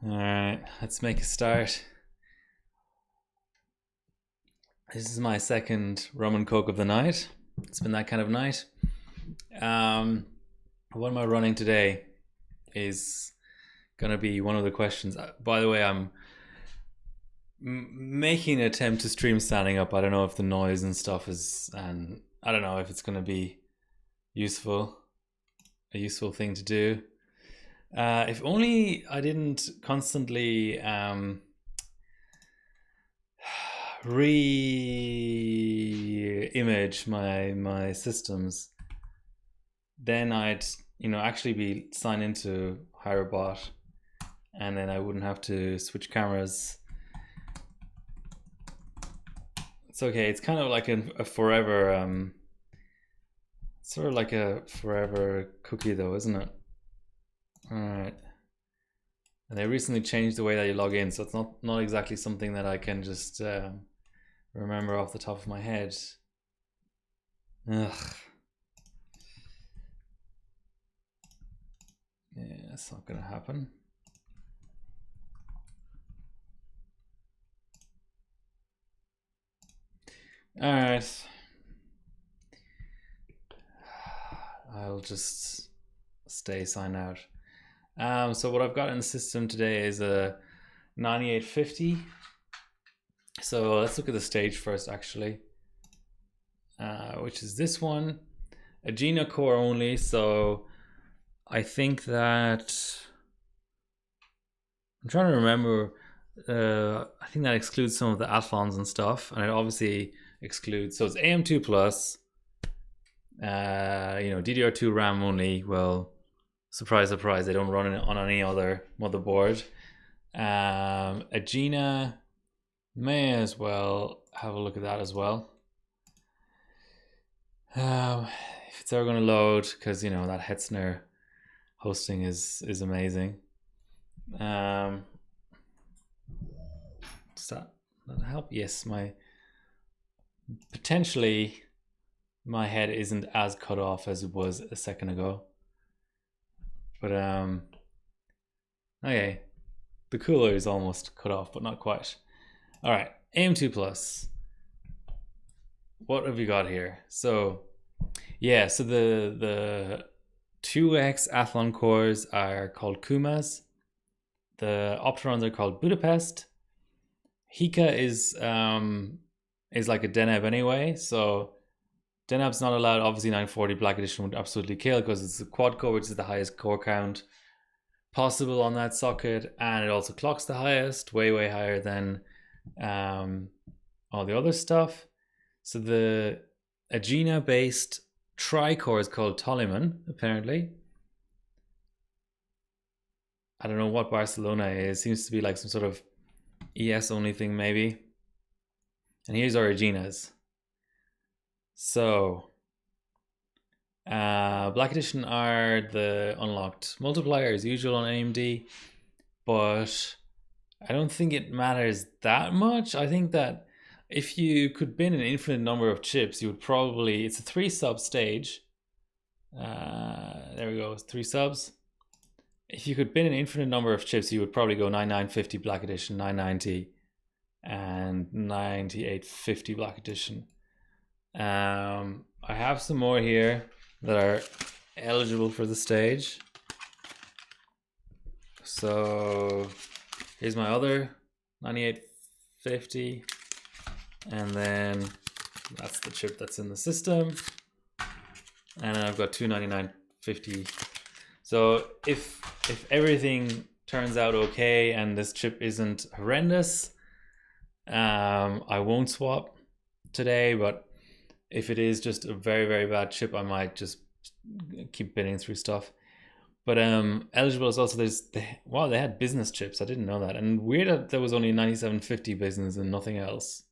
Alright, let's make a start. This is my second rum and coke of the night. It's been that kind of night. What am I running today is gonna be one of the questions. By the way, I'm making an attempt to stream standing up. I don't know if the noise and stuff is, and I don't know if it's gonna be a useful thing to do. If only I didn't constantly re-image my systems, then I'd actually be signed into HireBot, and then I wouldn't have to switch cameras. It's okay. It's kind of like a forever sort of like a forever cookie though, isn't it? All right. And they recently changed the way that you log in, so it's not exactly something that I can just remember off the top of my head. Ugh. Yeah, that's not gonna happen. All right. I'll just stay signed out. So what I've got in the system today is a 9850. So let's look at the stage first, actually, which is this one, a Gina core only. So I think that I'm trying to remember. I think that excludes some of the Athlons and stuff, and it obviously excludes. So it's AM2 plus. DDR2 RAM only. Well, surprise, surprise, they don't run it on any other motherboard. A Gina, may as well have a look at that as well. If it's ever going to load, because that Hetzner hosting is amazing. Does that help? Yes, potentially my head isn't as cut off as it was a second ago. But okay, the cooler is almost cut off, but not quite. All right, AM2 plus. What have you got here? So yeah, so the 2x Athlon cores are called Kumas. The Opterons are called Budapest. Hika is like a Deneb anyway, so Deneb's not allowed. Obviously 940 Black Edition would absolutely kill because it's a quad core, which is the highest core count possible on that socket, and it also clocks the highest, way higher than all the other stuff. So the Agena based tri-core is called Toliman, apparently. I don't know what Barcelona is. Seems to be like some sort of ES only thing, maybe. And here's our Agenas. So Black Edition are the unlocked multiplier as usual on AMD, but I don't think it matters that much. I think that if you could bin an infinite number of chips, you would probably, it's a 3 sub stage. There we go, 3 subs. If you could bin an infinite number of chips, you would probably go 9950 Black Edition, 990, and 9850 Black Edition. I have some more here that are eligible for the stage. So here's my other 9850, and then that's the chip that's in the system, and then I've got two 9950. So if everything turns out okay and this chip isn't horrendous, I won't swap today, but if it is just a very bad chip, I might just keep bidding through stuff. But eligible is also wow, they had business chips. I didn't know that. And weird that there was only 9750 business and nothing else.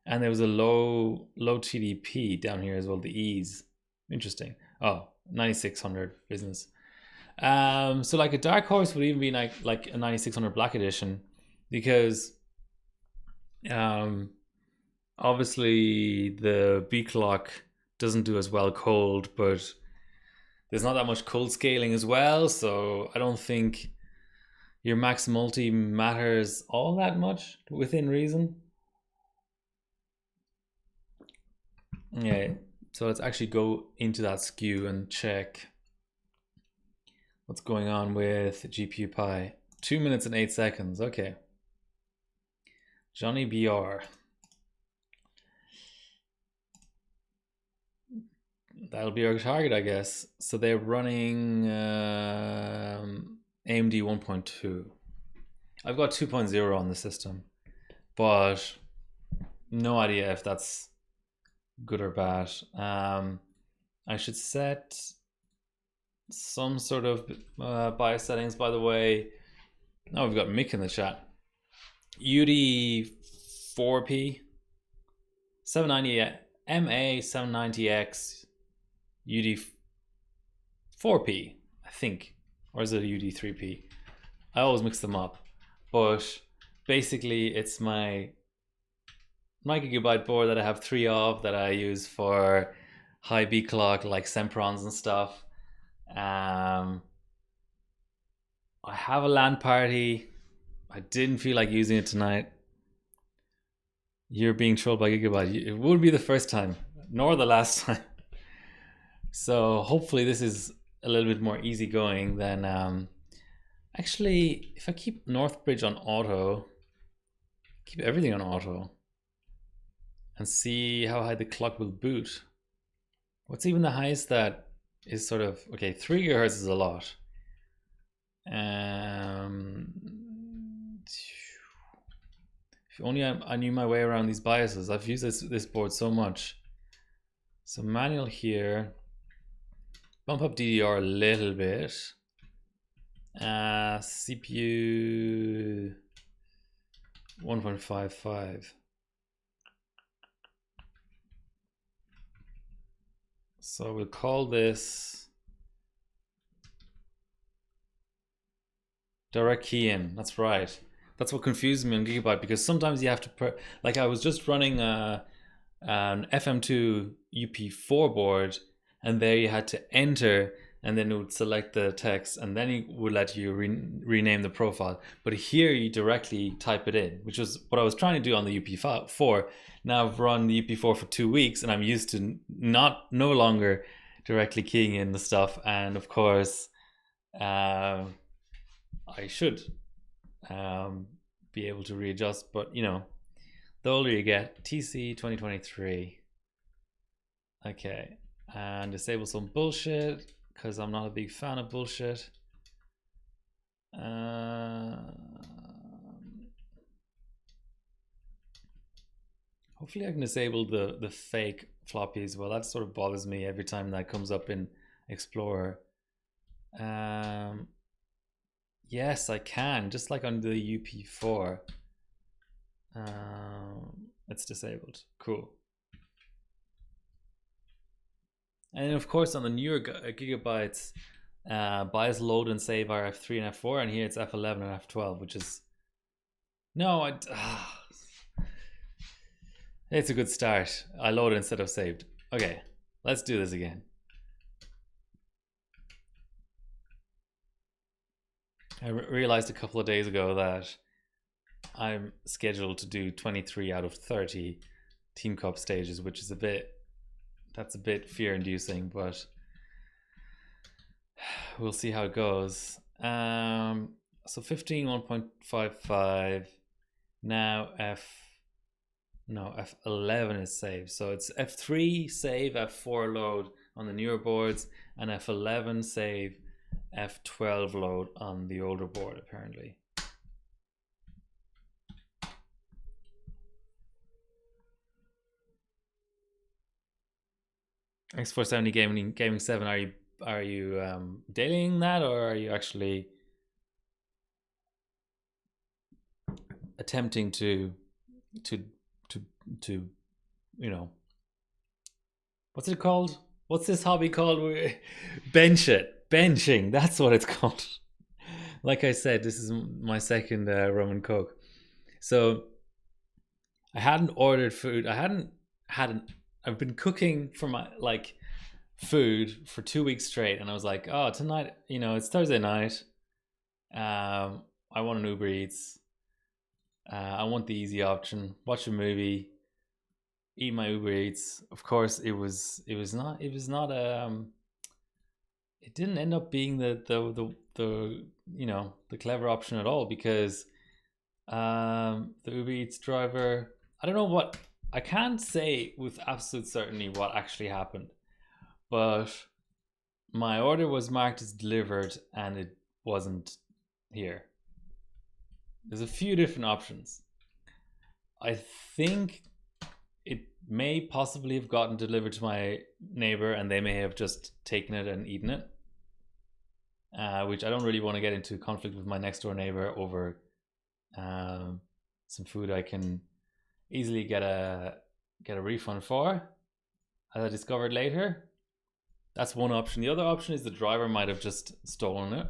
And there was a low TDP down here as well, the E's. Interesting. Oh, 9600 business. So like a dark horse would even be like a 9600 Black Edition, because obviously the B clock doesn't do as well cold, but there's not that much cold scaling as well, so I don't think your max multi matters all that much within reason. Yeah, so let's actually go into that SKU and check what's going on with GPU Pi. 2 minutes and 8 seconds. Okay. Johnny BR. That'll be our target, I guess. So they're running AMD 1.2. I've got 2.0 on the system, but no idea if that's good or bad. I should set some sort of bias settings, by the way. Oh, we've got Mick in the chat. UD 4P 790 MA 790X UD 4P, I think, or is it a UD 3P? I always mix them up, but basically it's my gigabyte board that I have 3 of that I use for high B clock like Semprons and stuff. I have a LAN party. I didn't feel like using it tonight. You're being trolled by Gigabyte. It wouldn't be the first time, nor the last time. So hopefully this is a little bit more easygoing than... actually, if I keep Northbridge on auto, keep everything on auto, and see how high the clock will boot. What's even the highest that is sort of... Okay, 3 gigahertz is a lot. If only I knew my way around these biases. I've used this board so much. So manual here. Bump up DDR a little bit. CPU 1.55. So we'll call this direct key in. That's right. That's what confused me on Gigabyte, because sometimes you have to like I was just running an FM2 UP4 board, and there you had to enter, and then it would select the text, and then it would let you rename the profile. But here you directly type it in, which was what I was trying to do on the UP4. Now I've run the UP4 for 2 weeks, and I'm used to no longer directly keying in the stuff. And of course, I should be able to readjust, but you know, the older you get. TC 2023. Okay, and disable some bullshit, because I'm not a big fan of bullshit. Hopefully I can disable the fake floppies. Well, that sort of bothers me every time that comes up in Explorer. Yes, I can, just like on the UP4. It's disabled. Cool. And of course, on the newer gigabytes, bias load and save are F3 and F4, and here it's F11 and F12, which is... No, it's a good start. I loaded instead of saved. Okay, let's do this again. I realized a couple of days ago that I'm scheduled to do 23 out of 30 Team Cup stages, which is a bit fear-inducing, but we'll see how it goes. So 15 1.55. Now F11 is saved, so it's F3 save, F4 load on the newer boards, and F11 save, F12 load on the older board, apparently. X470 gaming 7. Are you dailying that, or are you actually attempting to you know, what's it called? What's this hobby called? Benching. That's what it's called. Like I said, this is my second rum and coke. So I hadn't ordered food. I've been cooking for my food for 2 weeks straight, and I was like, oh, tonight, you know, it's Thursday night. I want an Uber Eats. I want the easy option. Watch a movie, eat my Uber Eats. Of course, it didn't end up being the you know, the clever option at all, because the Uber Eats driver, I don't know what, I can't say with absolute certainty what actually happened, but my order was marked as delivered and it wasn't here. There's a few different options. I think it may possibly have gotten delivered to my neighbor and they may have just taken it and eaten it, which I don't really want to get into conflict with my next door neighbor over some food I can easily get a refund for, as I discovered later. That's one option. The other option is the driver might have just stolen it.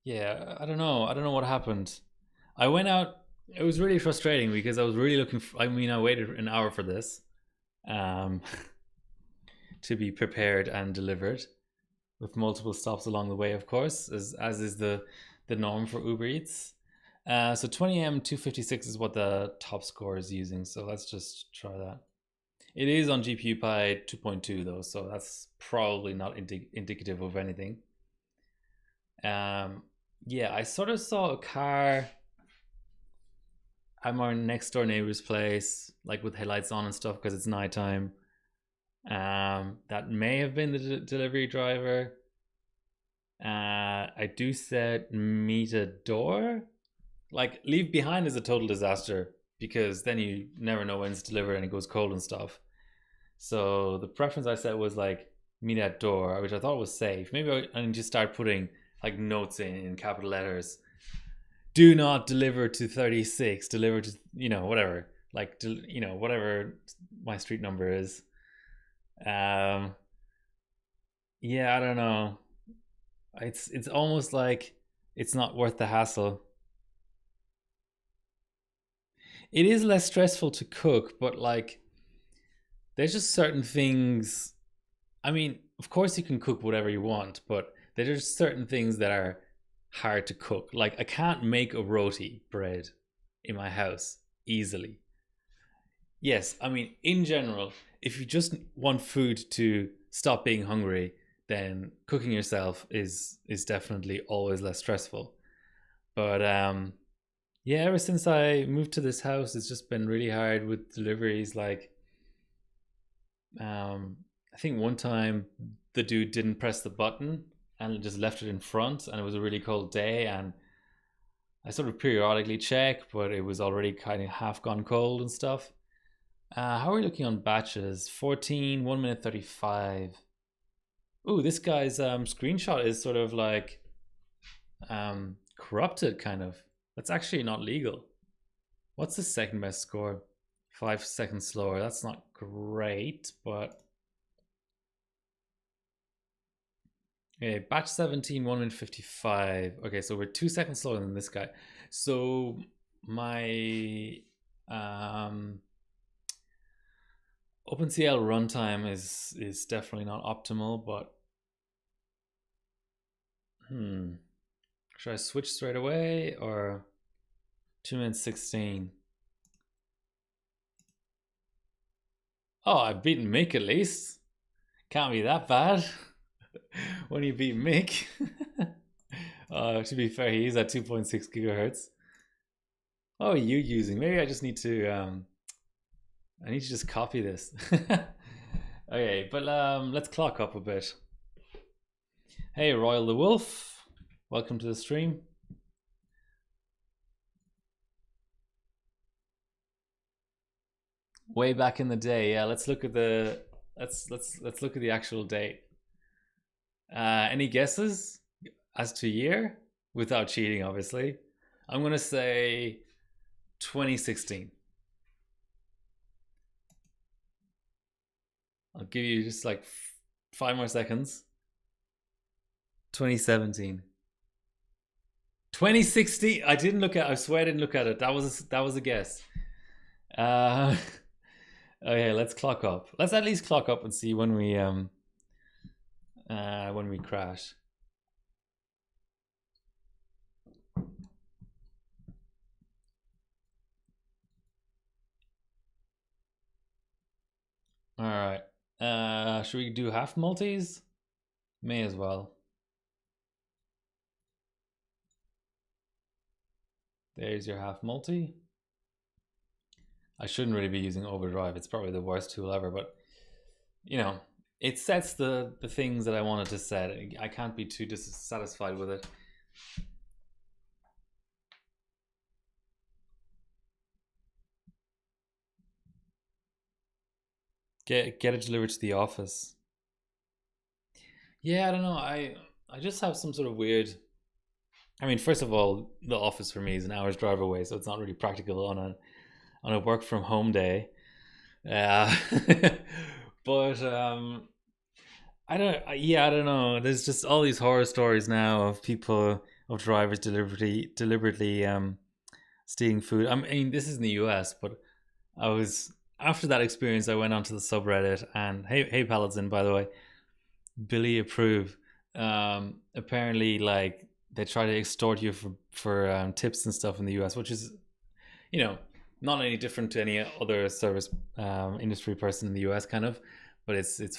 Yeah, I don't know. I don't know what happened. I went out. It was really frustrating because I was really looking for, I mean, I waited an hour for this to be prepared and delivered, with multiple stops along the way, of course, as is the norm for Uber Eats. So 20M 256 is what the top score is using. So let's just try that. It is on GPU Pi 2.2 though, so that's probably not indicative of anything. Yeah, I sort of saw a car at my next door neighbor's place, like with headlights on and stuff, because it's nighttime. That may have been the delivery driver. I do set meet a door. Like, leave behind is a total disaster because then you never know when it's delivered and it goes cold and stuff. So the preference I set was like meet at door, which I thought was safe. Maybe I need to start putting like notes in capital letters. Do not deliver to 36. Deliver to, you know, whatever. Like, you know, whatever my street number is. Yeah, I don't know. It's almost like it's not worth the hassle. It is less stressful to cook, but like there's just certain things. I mean, of course you can cook whatever you want, but there's certain things that are hard to cook. Like, I can't make a roti bread in my house easily. Yes, I mean, in general, if you just want food to stop being hungry, then cooking yourself is definitely always less stressful. But yeah, ever since I moved to this house, it's just been really hard with deliveries. Like, I think one time the dude didn't press the button and just left it in front, and it was a really cold day, and I sort of periodically check, but it was already kind of half gone cold and stuff. How are we looking on batches? 14, 1 minute 35. Ooh, this guy's screenshot is sort of like corrupted, kind of. That's actually not legal. What's the second best score? 5 seconds slower. That's not great, but okay, batch 17, 1 minute 55. Okay, so we're 2 seconds slower than this guy. So my OpenCL runtime is definitely not optimal, but should I switch straight away or 2 minutes 16? Oh, I've beaten Mick at least. Can't be that bad when you beat Mick. To be fair, he's at 2.6 gigahertz. Oh, are you using? Maybe I just need to I need to just copy this. Okay, but let's clock up a bit. Hey, Royal the Wolf, welcome to the stream. Way back in the day, yeah. Let's look at the let's look at the actual date. Any guesses as to year without cheating? Obviously, I'm gonna say 2016. I'll give you just like 5 more seconds. 2017. 2016. I didn't look at. I swear I didn't look at it. That was a guess. Okay, let's clock up. Let's at least clock up and see when we crash. All right. Should we do half multis? May as well. There's your half multi. I shouldn't really be using overdrive. It's probably the worst tool ever, but you know, it sets the things that I wanted to set. I can't be too dissatisfied with it. Get it delivered to the office. Yeah, I don't know. I just have some sort of weird. I mean, first of all, the office for me is an hour's drive away, so it's not really practical on a work from home day. Uh, but I don't know. There's just all these horror stories now of people of drivers deliberately stealing food. I mean, this is in the US, but I was after that experience. I went onto the subreddit and hey Paladin, by the way, Billy approve. Apparently, like they try to extort you for tips and stuff in the US, which is you know not any different to any other service industry person in the US, kind of. But it's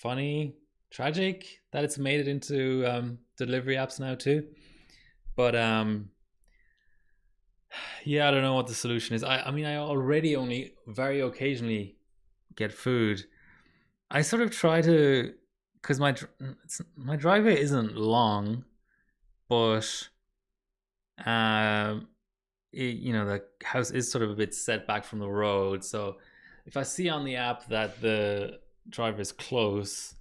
funny, tragic that it's made it into delivery apps now too. But yeah, I don't know what the solution is. I mean, I already only very occasionally get food. I sort of try to, because my driveway isn't long, but um, the house is sort of a bit set back from the road. So if I see on the app that the driver is close,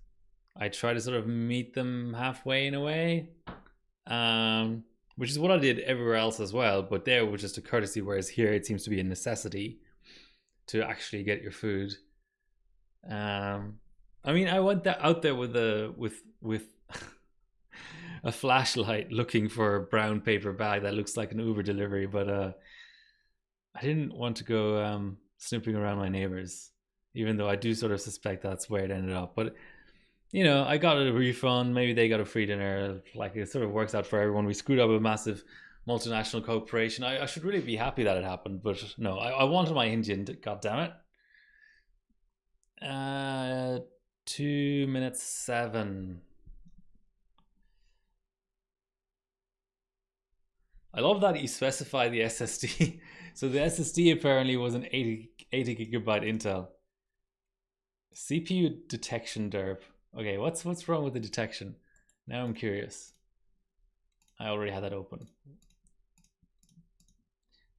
I try to sort of meet them halfway in a way. Which is what I did everywhere else as well, but there was just a courtesy, whereas here it seems to be a necessity to actually get your food. I mean, I went out there with a flashlight looking for a brown paper bag that looks like an Uber delivery, but I didn't want to go snooping around my neighbors, even though I do sort of suspect that's where it ended up. But I got a refund. Maybe they got a free dinner. Like it sort of works out for everyone. We screwed up a massive multinational corporation. I should really be happy that it happened, but no, I wanted my Indian. God damn it. 2 minutes 7. I love that you specify the SSD. So the SSD apparently was an 80 gigabyte Intel. CPU detection derp. Okay, what's wrong with the detection? Now I'm curious. I already had that open.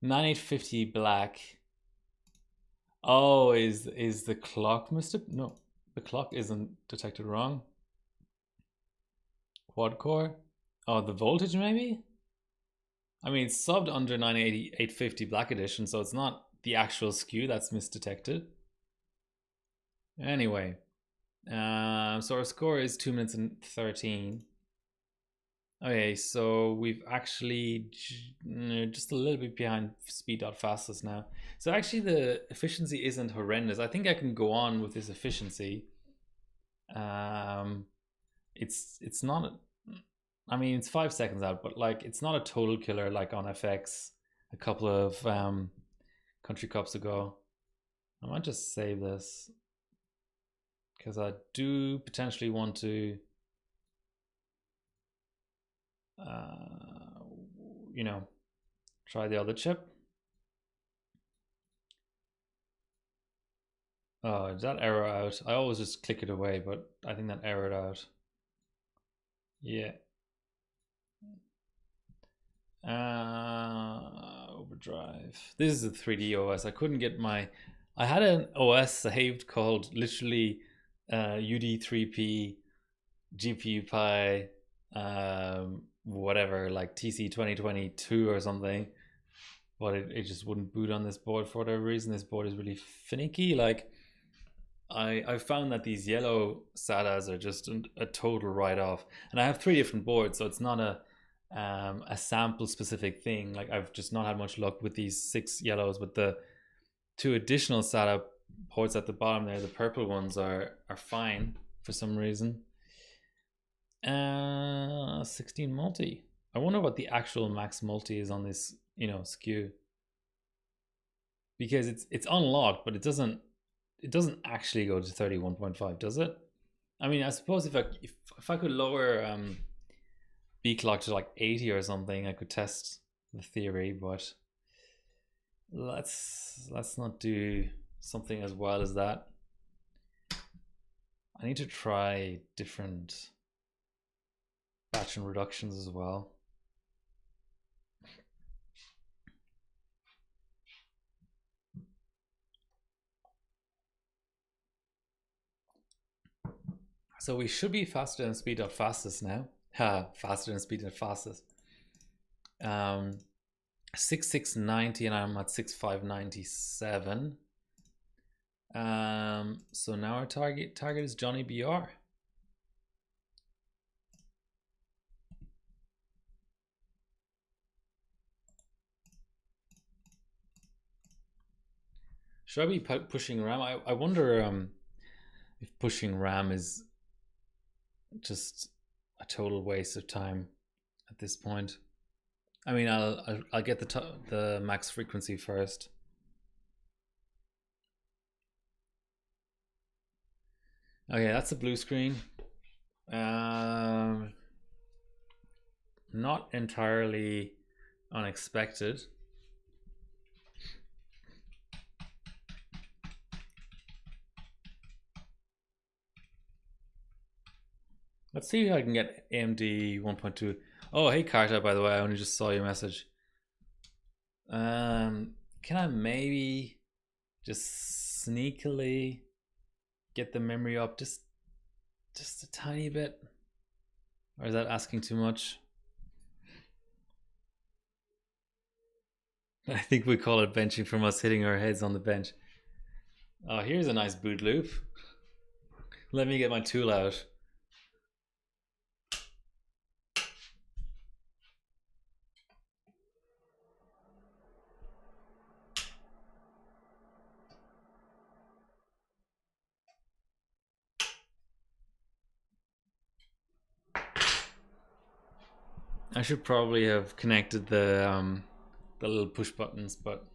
9850 black. Oh, is the clock missed it? No, the clock isn't detected wrong. Quad core. Oh, the voltage maybe? I mean, it's subbed under 850 black edition, so it's not the actual SKU that's misdetected. Anyway, so our score is 2 minutes and 13. Okay, so we've actually just a little bit behind speed.fastest now. So actually the efficiency isn't horrendous. I think I can go on with this efficiency. It's not, I mean, it's 5 seconds out, but like it's not a total killer like on FX a couple of country cups ago. I might just save this because I do potentially want to try the other chip. Oh, did that error out? I always just click it away, but I think that errored out. Yeah. Overdrive. This is a 3D OS. I couldn't get I had an OS saved called literally UD3P GPU Pi whatever, like TC 2022 or something, but it just wouldn't boot on this board for whatever reason. This board is really finicky. Like I found that these yellow SATAs are just a total write-off, and I have 3 different boards, so it's not a sample specific thing. Like I've just not had much luck with these 6 yellows, but the 2 additional SATA ports at the bottom there, the purple ones are fine for some reason. 16 multi. I wonder what the actual max multi is on this SKU, because it's unlocked, but it doesn't it doesn't actually go to 31.5, does it? I mean, I suppose if I could lower B clock to like 80 or something, I could test the theory, but let's not do something as wild as that. I need to try different batch and reductions as well. So we should be faster than speed.fastest now. Faster than speed.fastest. 6690 and I'm at 6597. So now our target is Johnny BR. Should I be pushing RAM? I wonder if pushing RAM is just a total waste of time at this point. I mean, I'll get the max frequency first. Okay, that's a blue screen. Not entirely unexpected. Let's see if I can get AMD 1.2. Oh, hey Carta, by the way, I only just saw your message. Can I maybe just sneakily get the memory up just a tiny bit? Or is that asking too much? I think we call it benching from us hitting our heads on the bench. Oh, here's a nice boot loop. Let me get my tool out. I should probably have connected the little push buttons, but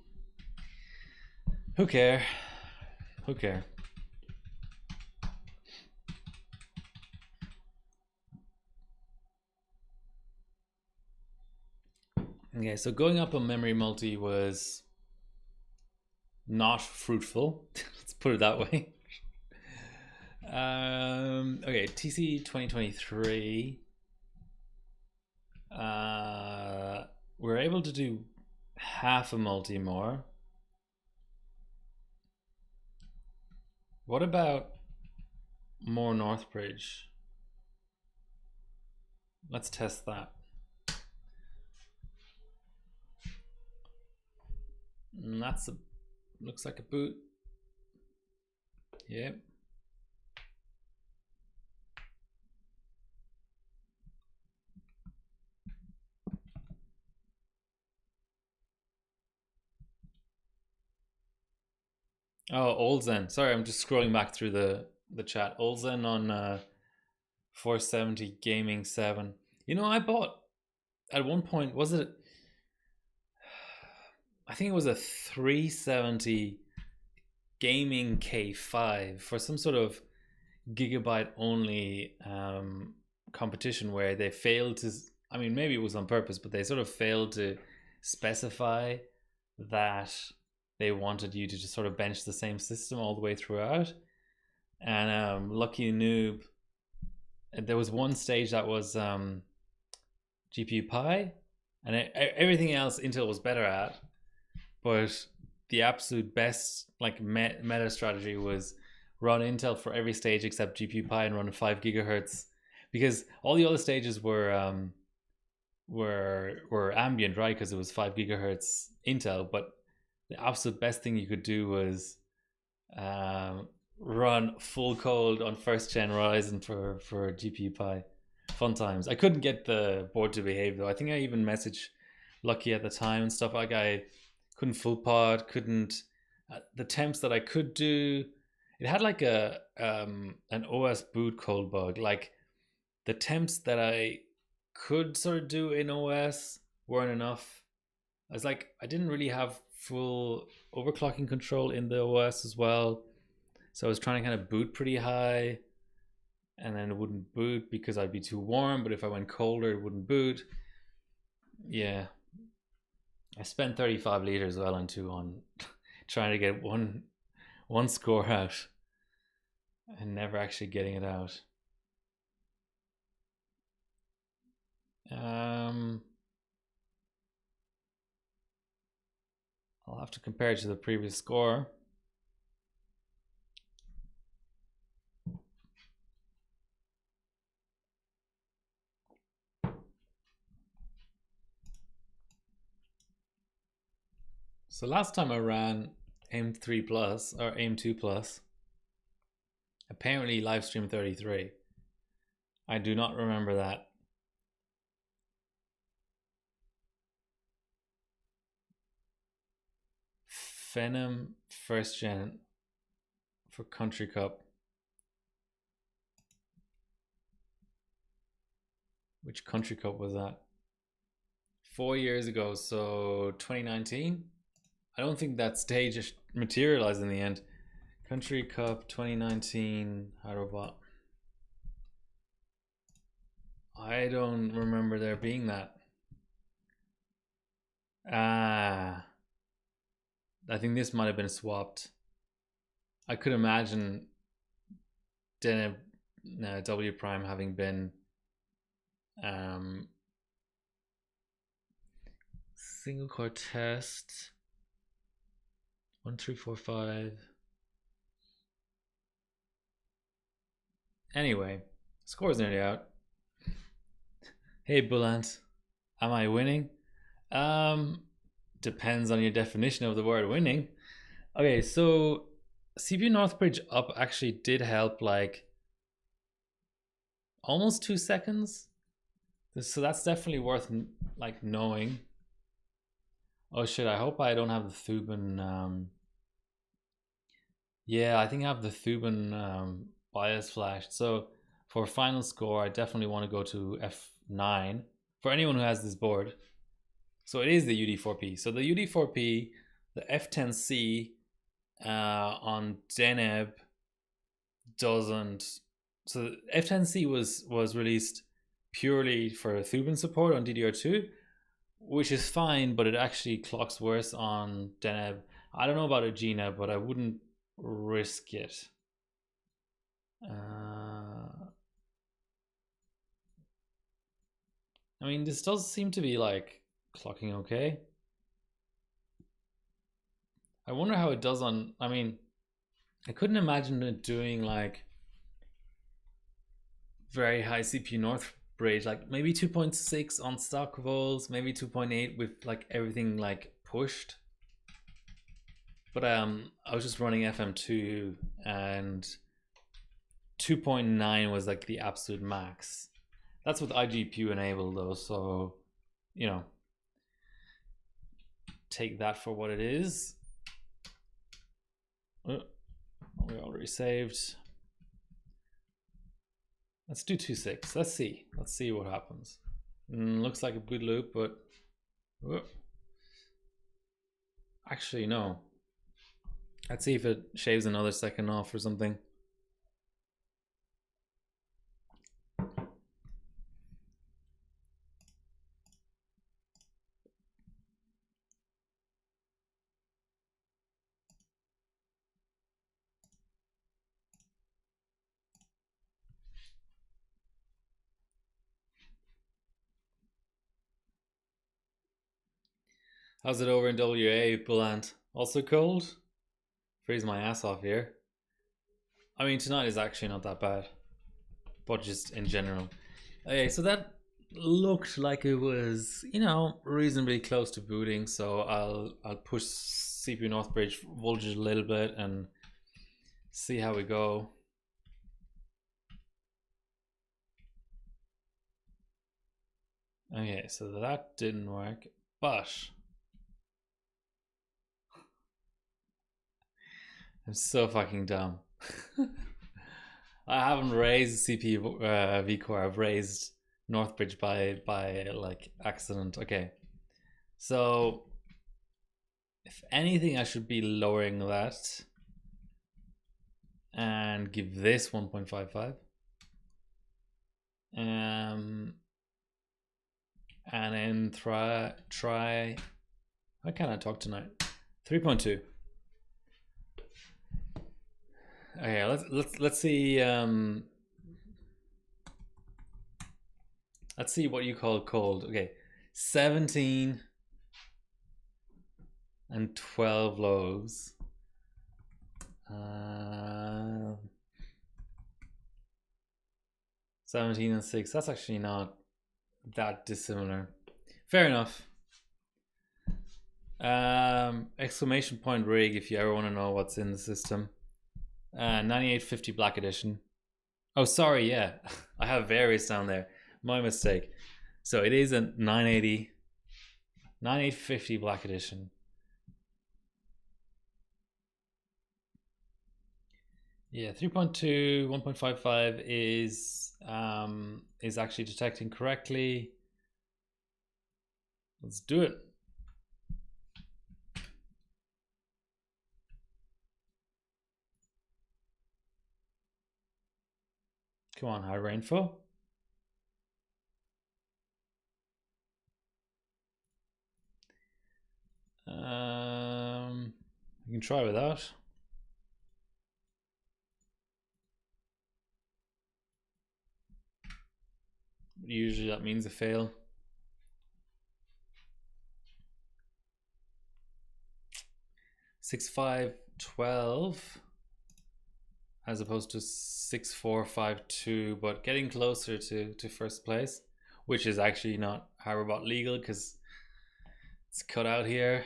who care? Who care? Okay, so going up on memory multi was not fruitful. Let's put it that way. Okay, TC 2023. We're able to do half a multi more. What about more Northbridge? Let's test that. And that's looks like a boot. Yep. Oh, Olzen. Sorry, I'm just scrolling back through the chat. Olzen on 470 Gaming 7. You know, I bought at one point, was it? I think it was a 370 Gaming K5 for some sort of gigabyte only competition where they failed to, I mean, maybe it was on purpose, but they sort of failed to specify that they wanted you to just sort of bench the same system all the way throughout. And lucky noob, there was one stage that was GPU Pi, and everything else Intel was better at, but the absolute best like meta strategy was run Intel for every stage except GPU Pi and run 5 gigahertz, because all the other stages were ambient, right? Because it was 5 gigahertz Intel, but the absolute best thing you could do was run full code on first gen Ryzen for GPU Pi. Fun times. I couldn't get the board to behave though. I think I even messaged Lucky at the time and stuff. Like I couldn't full pod, couldn't the temps that I could do. It had like a an OS boot cold bug. Like the temps that I could sort of do in OS weren't enough. I was like, I didn't really have full overclocking control in the OS as well. So I was trying to kind of boot pretty high, and then it wouldn't boot because I'd be too warm, but if I went colder, it wouldn't boot. Yeah. I spent 35 liters well into on trying to get one score out and never actually getting it out. I'll have to compare it to the previous score. So last time I ran AIM 3 plus or AIM 2 plus, apparently LIvestream 33. I do not remember that. Venom first gen for Country Cup. Which Country Cup was that? 4 years ago, so 2019. I don't think that stage materialized in the end. Country Cup 2019. How do what? I don't remember there being that. Ah, I think this might have been swapped. I could imagine Deneb W Prime having been single core test 1, 3, 4, 5. Anyway, score's nearly out. Hey Bullant, am I winning? Depends on your definition of the word winning. Okay, so CPU Northbridge up actually did help like almost 2 seconds. So that's definitely worth like knowing. Oh shit, I hope I don't have the Thuban. Yeah, I think I have the Thuban bias flashed. So for final score, I definitely want to go to F9 for anyone who has this board. So it is the UD4P. So the UD4P, the F10C on Deneb doesn't. So F10C was released purely for Thuban support on DDR2, which is fine, but it actually clocks worse on Deneb. I don't know about a GNeb, but I wouldn't risk it. I mean, this does seem to be like clocking okay. I wonder how it does on, I mean, I couldn't imagine it doing like very high CPU Northbridge, like maybe 2.6 on stock vols, maybe 2.8 with like everything like pushed. But I was just running FM2 and 2.9 was like the absolute max. That's with iGPU enabled though, so you know, take that for what it is. Oh, we already saved. Let's do 2.6. Let's see what happens. Looks like a good loop, but actually no. Let's see if it shaves another second off or something. How's it over in WA, Bullant? Also cold? Freeze my ass off here. I mean, tonight is actually not that bad, but just in general. Okay, so that looked like it was, you know, reasonably close to booting. So I'll push CPU Northbridge voltage a little bit and see how we go. Okay, so that didn't work, but I'm so fucking dumb. I haven't raised CPU vCore. I've raised Northbridge by like accident. Okay, so if anything, I should be lowering that. and give this 1.55. And then try. Why can't I talk tonight? 3.2. Okay, let's see. Let's see what you call cold. Okay, 17 and 12 lows. 17 and 6. That's actually not that dissimilar. Fair enough. Exclamation point rig if you ever want to know what's in the system. 9850 Black Edition. Oh, sorry, yeah. I have various down there. My mistake. So it is a 9850 Black Edition. Yeah, 3.2, 1.55 is actually detecting correctly. Let's do it. Come on, hardware info. You can try without. Usually that means a fail. Six, 5, 12 as opposed to 6, 4, 5, 2, but getting closer to first place, which is actually not Harborbot legal because it's cut out here.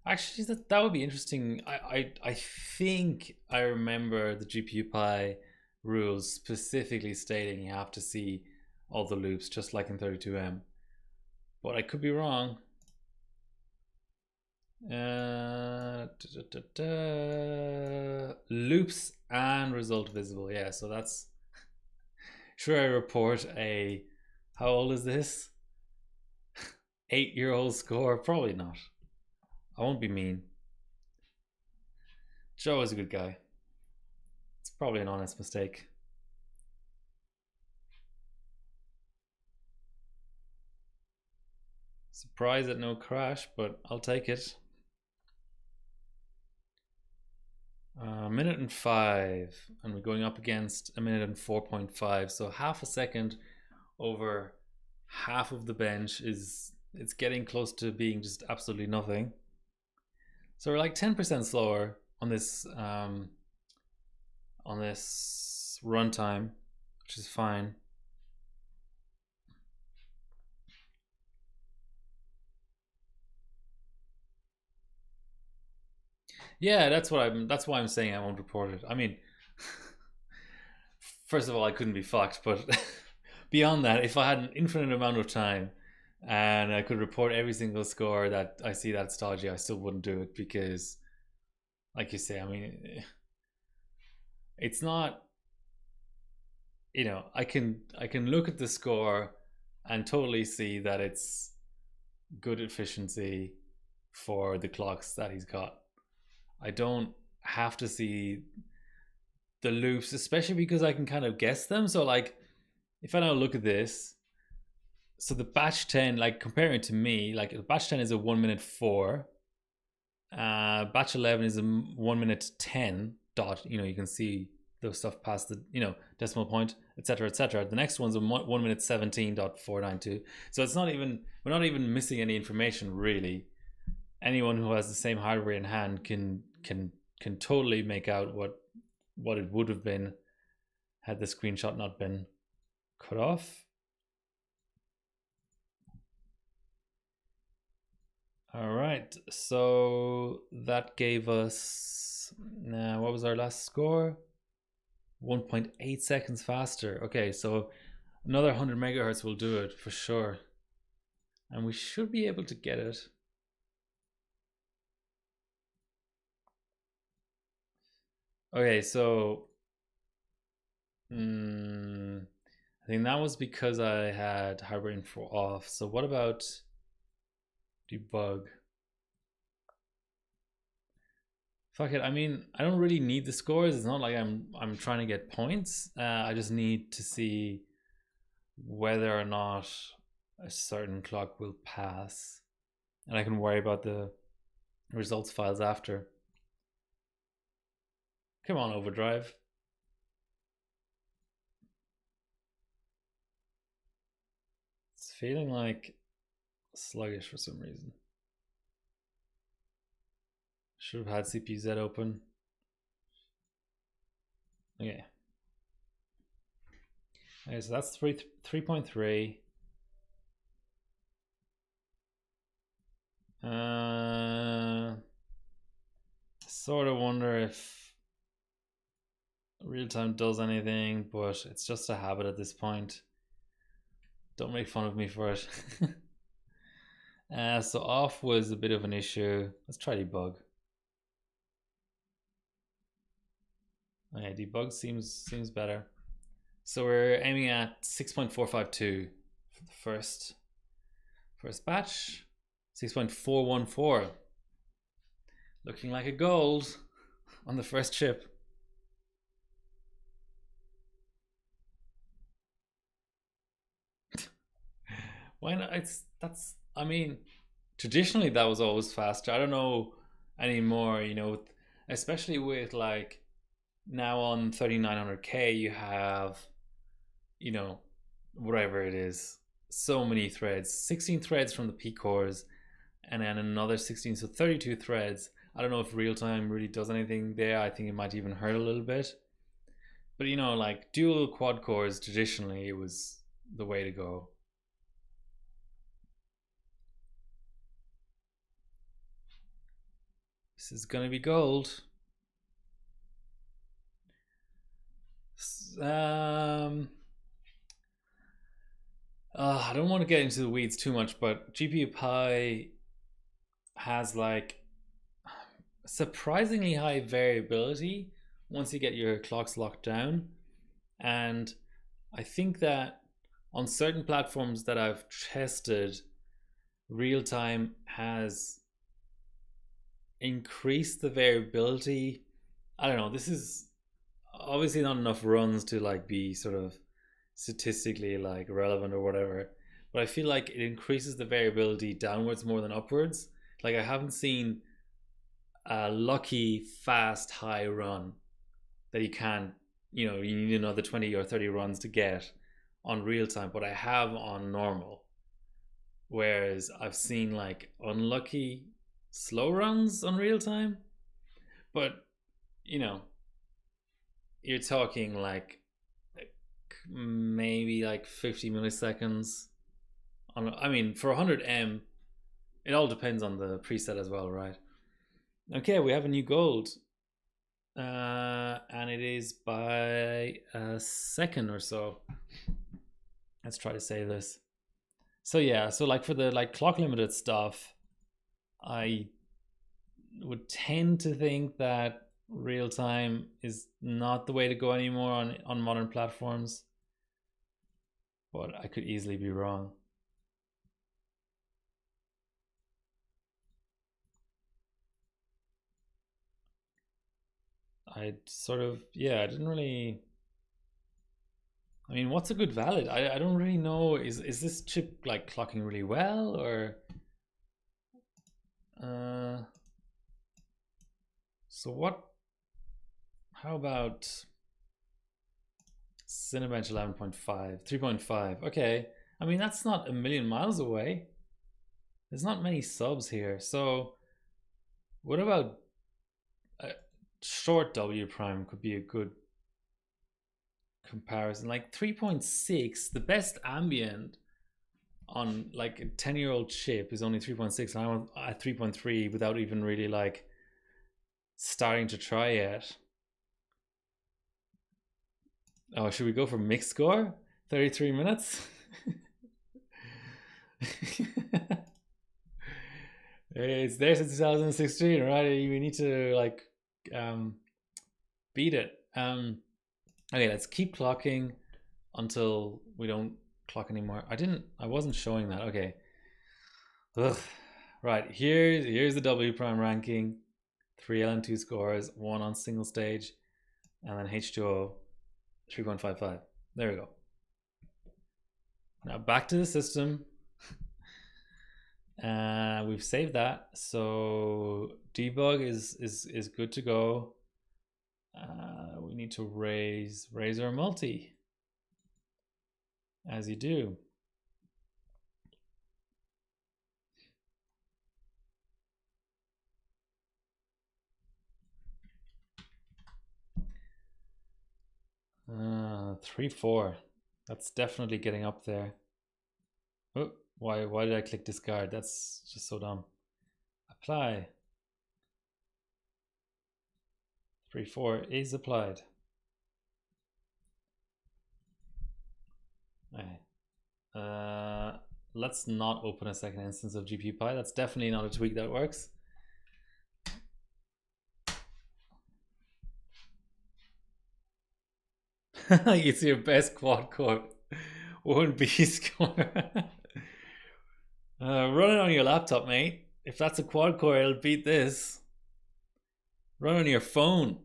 Actually, that would be interesting. I think I remember the GPU Pi rules specifically stating you have to see all the loops, just like in 32M. But I could be wrong. Loops and result visible. Yeah, so that's. Should I report a. How old is this? 8-year-old score? Probably not. I won't be mean. Joe is a good guy. It's probably an honest mistake. Surprised at no crash, but I'll take it. Minute and 5, and we're going up against a minute and 4.5. So half a second over half of the bench it's getting close to being just absolutely nothing. So we're like 10% slower on this runtime, which is fine. Yeah, that's why I'm saying I won't report it. I mean, first of all, I couldn't be fucked, but beyond that, if I had an infinite amount of time and I could report every single score that I see that's dodgy, I still wouldn't do it because, like you say, I mean, it's not. You know, I can look at the score and totally see that it's good efficiency for the clocks that he's got. I don't have to see the loops, especially because I can kind of guess them. So like if I now look at this, so the batch 10, like comparing to me, like batch 10 is a 1 minute 4. Batch 11 is a 1 minute 10 dot. You know, you can see those stuff past the decimal point, etc., etc. The next one's a 1 minute 17.492. So it's not even, we're not even missing any information really. Anyone who has the same hardware in hand can totally make out what it would have been had the screenshot not been cut off. All right, so that gave us, now what was our last score? 1.8 seconds faster. Okay, so another 100 megahertz will do it for sure. And we should be able to get it. Okay, so I think that was because I had hardware info off. So what about debug? fuck it. I mean, I don't really need the scores. It's not like I'm trying to get points. I just need to see whether or not a certain clock will pass, and I can worry about the results files after. Come on, Overdrive. It's feeling like sluggish for some reason. Should have had CPU-Z open. Okay. Okay, so that's 3.3. Sort of wonder if real time does anything, but it's just a habit at this point. Don't make fun of me for it. So off was a bit of an issue. Let's try debug. Okay, debug seems better. So we're aiming at 6.452 for the first batch. 6.414. Looking like a gold on the first chip. Why not? I mean, traditionally that was always faster. I don't know anymore, you know, especially with like now on 3900K you have, you know, whatever it is, so many threads, 16 threads from the P cores, and then another 16, so 32 threads. I don't know if real time really does anything there. I think it might even hurt a little bit. But you know, like dual quad cores, traditionally it was the way to go. This is gonna be gold. I don't want to get into the weeds too much, but GPU Pi has like surprisingly high variability once you get your clocks locked down. And I think that on certain platforms that I've tested, real time has increased the variability. I don't know, this is obviously not enough runs to like be sort of statistically like relevant or whatever, but I feel like it increases the variability downwards more than upwards. Like I haven't seen a lucky fast high run that you can't, you know, you need another 20 or 30 runs to get on real time, but I have on normal. Whereas I've seen like unlucky slow runs on real time, but you know, you're talking like maybe like 50 milliseconds on, I mean, for 100M, it all depends on the preset as well, right? Okay, we have a new gold, and it is by a second or so. Let's try to save this. So yeah, so like for the like clock limited stuff, I would tend to think that real time is not the way to go anymore on modern platforms, but I could easily be wrong. I sort of, yeah, I didn't really, I mean, what's a good valid? I don't really know. Is this chip like clocking really well, or so what, how about Cinebench 11.5, 3.5? Okay, I mean, that's not a million miles away. There's not many subs here. So what about a short W prime could be a good comparison. Like 3.6, the best ambient on like a 10-year-old chip is only 3.6, and I'm at 3.3 without even really like starting to try yet. Oh, should we go for mixed score? 33 minutes? It's there since 2016, right? We need to like beat it. Okay, let's keep clocking until we don't clock anymore. I wasn't showing that. Okay. Ugh. Right, here's the W prime ranking. 3 LN2 scores, 1 on single stage, and then H2O 3.55. There we go. Now back to the system. We've saved that, so debug is good to go. We need to raise our multi, as you do. Uh, 3-4. That's definitely getting up there. Oh, why did I click discard? That's just so dumb. Apply. 3-4 is applied. Okay. Let's not open a second instance of GPU-Pi. That's definitely not a tweak that works. It's your best quad core. 1B score. Run it on your laptop, mate. If that's a quad core, it'll beat this. Run on your phone.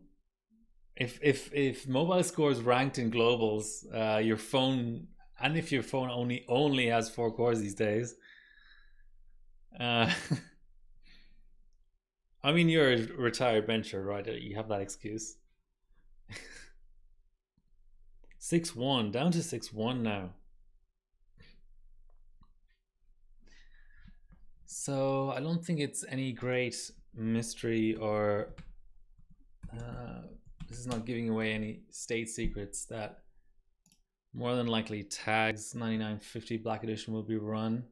If mobile scores ranked in globals, your phone, and if your phone only has 4 cores these days, I mean, you're a retired bencher, right? You have that excuse. 6-1, down to 6-1 now. So I don't think it's any great mystery, or this is not giving away any state secrets, that more than likely tags 9950 Black Edition will be run.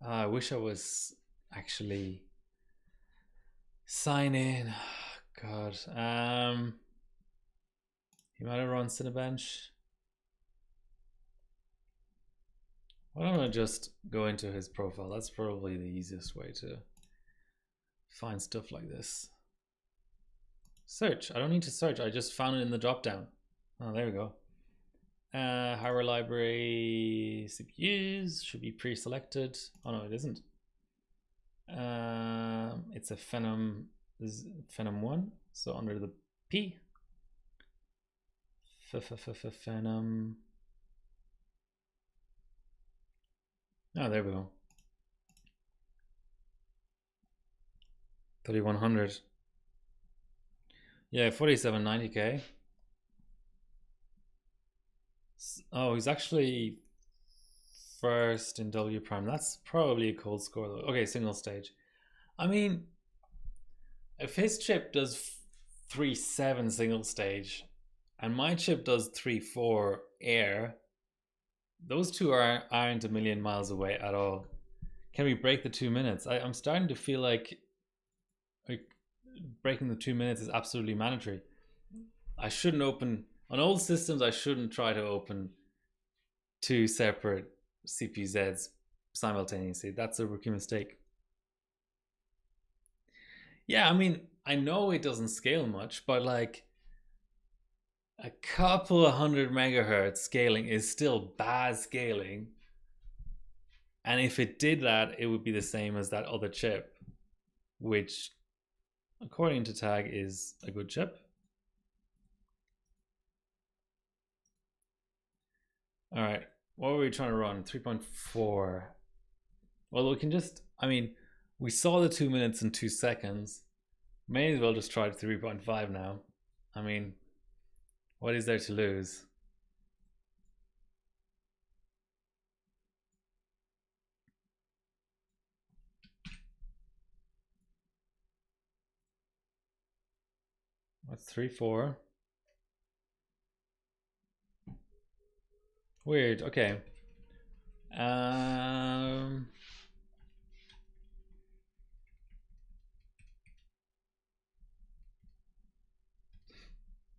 I wish I was actually sign in. God. He might have run Cinebench. Why don't I just go into his profile? That's probably the easiest way to find stuff like this. Search. I don't need to search. I just found it in the drop down. Oh, there we go. Hardware library CPUs should be pre-selected. Oh no, it isn't. It's a Phenom 1. So under the P. Phenom. Oh, there we go. 3100. Yeah, 4790K. Oh, he's actually first in W prime. That's probably a cold score though. Okay, single stage. I mean, if his chip does 3.7 single stage and my chip does 3.4 air, those two aren't a million miles away at all. Can we break the 2 minutes? I'm starting to feel like breaking the 2 minutes is absolutely mandatory. I shouldn't open on old systems. I shouldn't try to open 2 separate CPU-Zs simultaneously. That's a rookie mistake. Yeah, I mean, I know it doesn't scale much, but like a couple of 100 megahertz scaling is still bad scaling. And if it did that, it would be the same as that other chip, which according to Tag is a good chip. All right, what were we trying to run? 3.4. Well, we can just, I mean, we saw the 2 minutes and 2 seconds. May as well just try 3.5 now. I mean, what is there to lose? What's 3.4? Weird. Okay.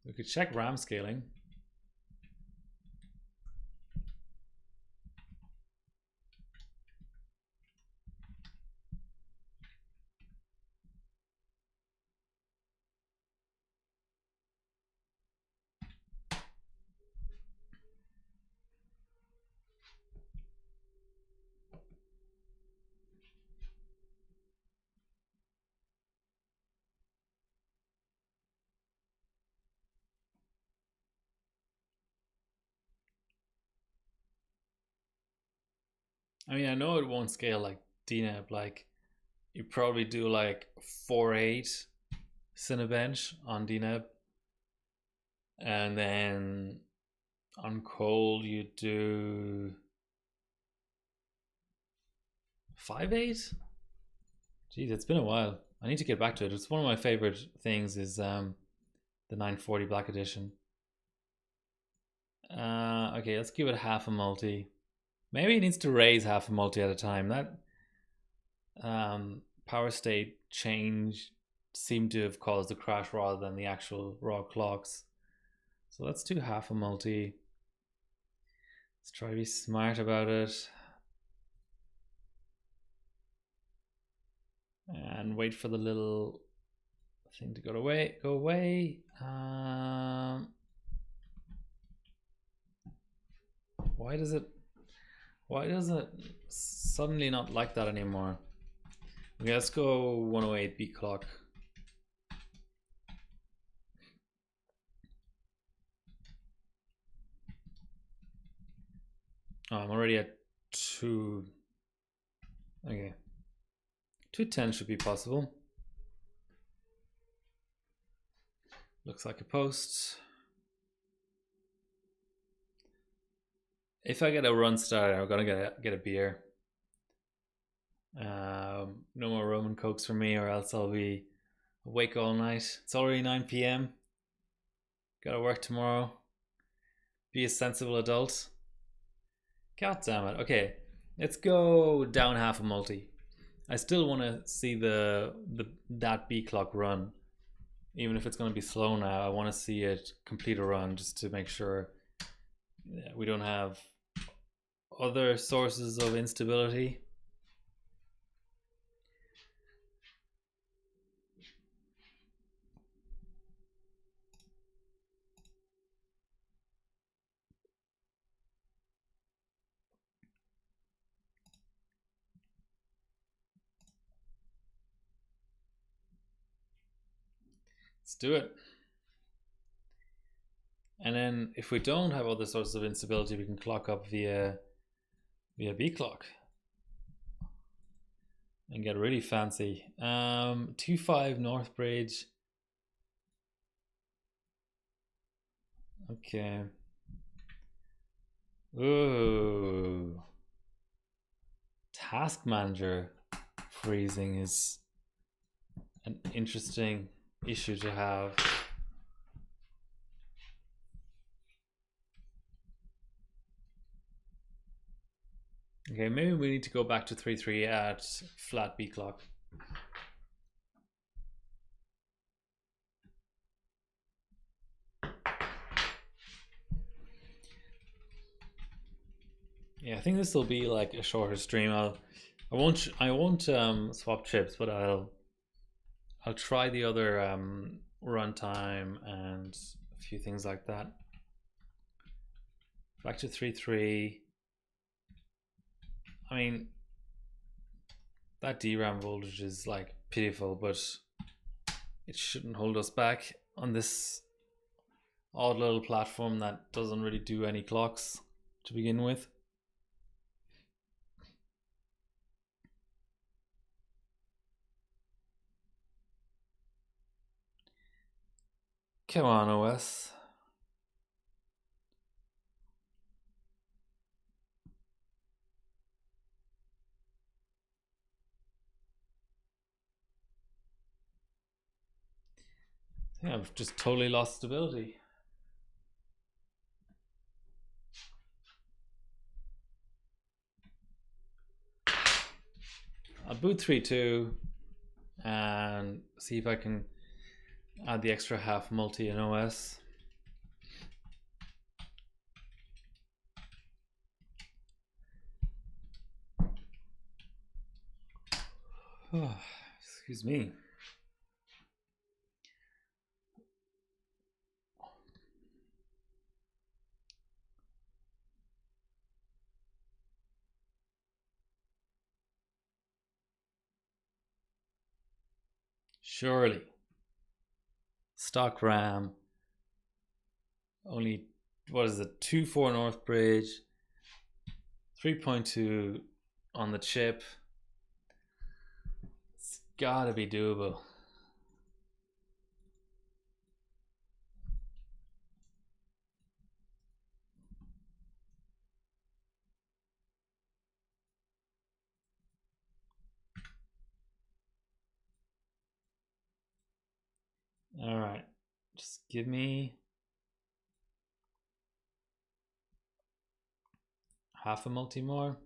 We could check RAM scaling. I mean, I know it won't scale like DNAB. Like you probably do like 4.8 Cinebench on DNAB, and then on cold you do 5.8. Jeez, it's been a while. I need to get back to it. It's one of my favorite things is the 940 Black Edition. Okay, let's give it half a multi. Maybe it needs to raise half a multi at a time. That power state change seemed to have caused the crash rather than the actual raw clocks. So let's do half a multi. Let's try to be smart about it. And wait for the little thing to go away. Why does it suddenly not like that anymore? Okay, let's go 108 beat clock. Oh, I'm already at 2. Okay, 210 should be possible. Looks like a post. If I get a run started, I'm gonna get a beer. No more rum and cokes for me, or else I'll be awake all night. It's already 9 p.m. Gotta work tomorrow. Be a sensible adult. God damn it. Okay, let's go down half a multi. I still want to see that B clock run, even if it's going to be slow now. I want to see it complete a run just to make sure we don't have other sources of instability. Let's do it. And then if we don't have other sources of instability, we can clock up via B clock and get really fancy. 2.5 North Bridge. Okay. Ooh. Task manager freezing is an interesting issue to have. Okay, maybe we need to go back to 3.3 at flat B clock. Yeah, I think this will be like a shorter stream. I won't swap chips, but I'll try the other runtime and a few things like that. Back to 3.3. I mean, that DRAM voltage is like pitiful, but it shouldn't hold us back on this odd little platform that doesn't really do any clocks to begin with. Come on, OS. I think I've just totally lost stability. I'll boot 3.2 and see if I can add the extra half multi in OS. Oh, excuse me. Surely. Stock RAM. Only, what is it? 2.4 North Bridge. 3.2 on the chip. It's gotta be doable. All right, just give me half a multi more.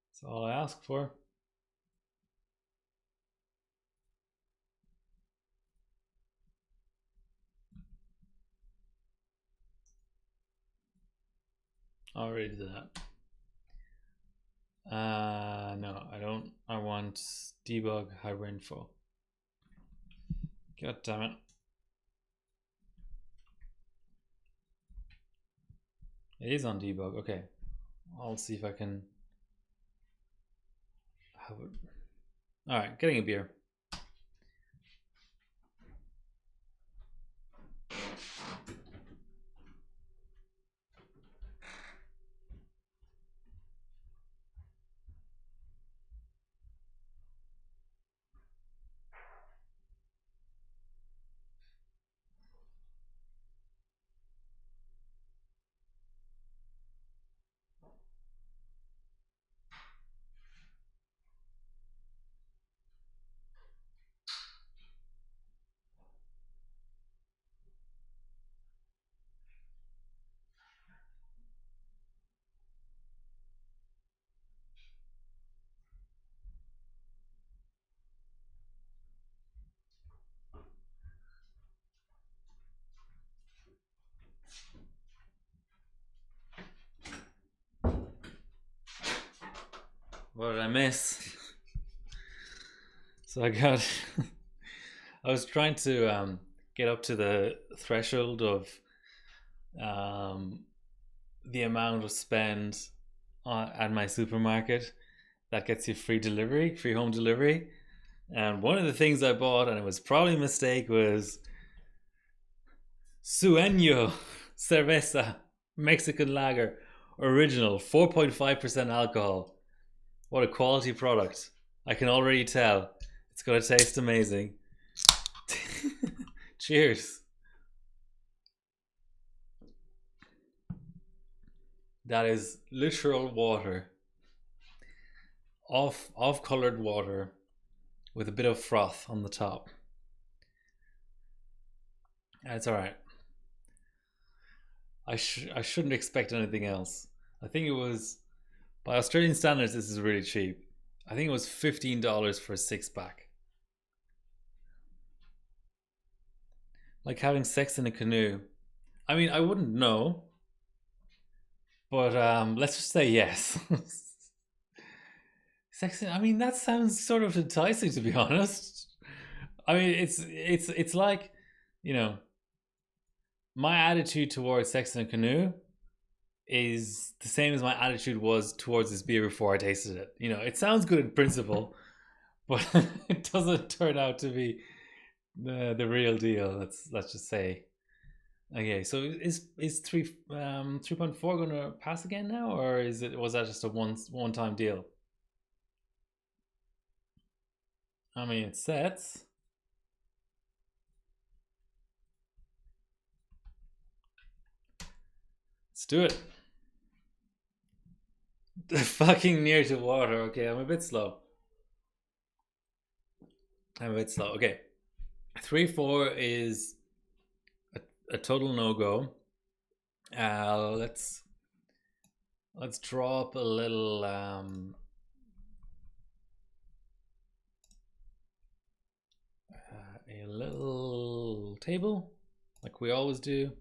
That's all I ask for. Already did that. No, I don't. I want debug hyper info. God damn it. It is on debug. Okay. I'll see if I can have it. All right, getting a beer. What did I miss? So I got. I was trying to get up to the threshold of the amount of spend at my supermarket that gets you free delivery, free home delivery. And one of the things I bought, and it was probably a mistake, was Sueño Cerveza Mexican Lager Original, 4.5% alcohol. What a quality product. I can already tell. It's going to taste amazing. Cheers. That is literal water. Off colored water with a bit of froth on the top. That's all right. I shouldn't expect anything else. I think it was, by Australian standards, this is really cheap. I think it was $15 for a 6-pack. Like having sex in a canoe. I mean, I wouldn't know, but let's just say yes. Sex in, I mean, that sounds sort of enticing, to be honest. I mean, it's like, you know, my attitude towards sex in a canoe is the same as my attitude was towards this beer before I tasted it. You know, it sounds good in principle, but it doesn't turn out to be the real deal. Let's just say. Okay, so is 3.4 gonna pass again now, or was that just a one time deal? I mean, it sets. Let's do it. Fucking near to water. Okay, I'm a bit slow. Okay, 3.4 is a total no go. Let's drop a little a little table like we always do.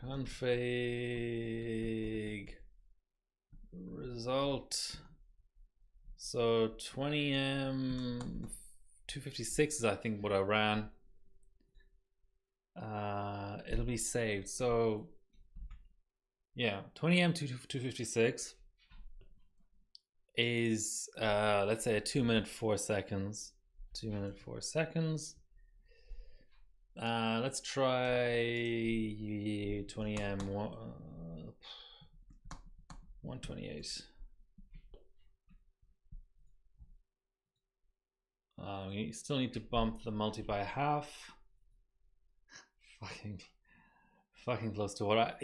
Config result. So 20M 256 is I think what I ran. It'll be saved. So yeah, 20M 256 is let's say a 2 minute 4 seconds. 2 minute 4 seconds. Let's try 20M 128. We still need to bump the multi by half. Fucking close to what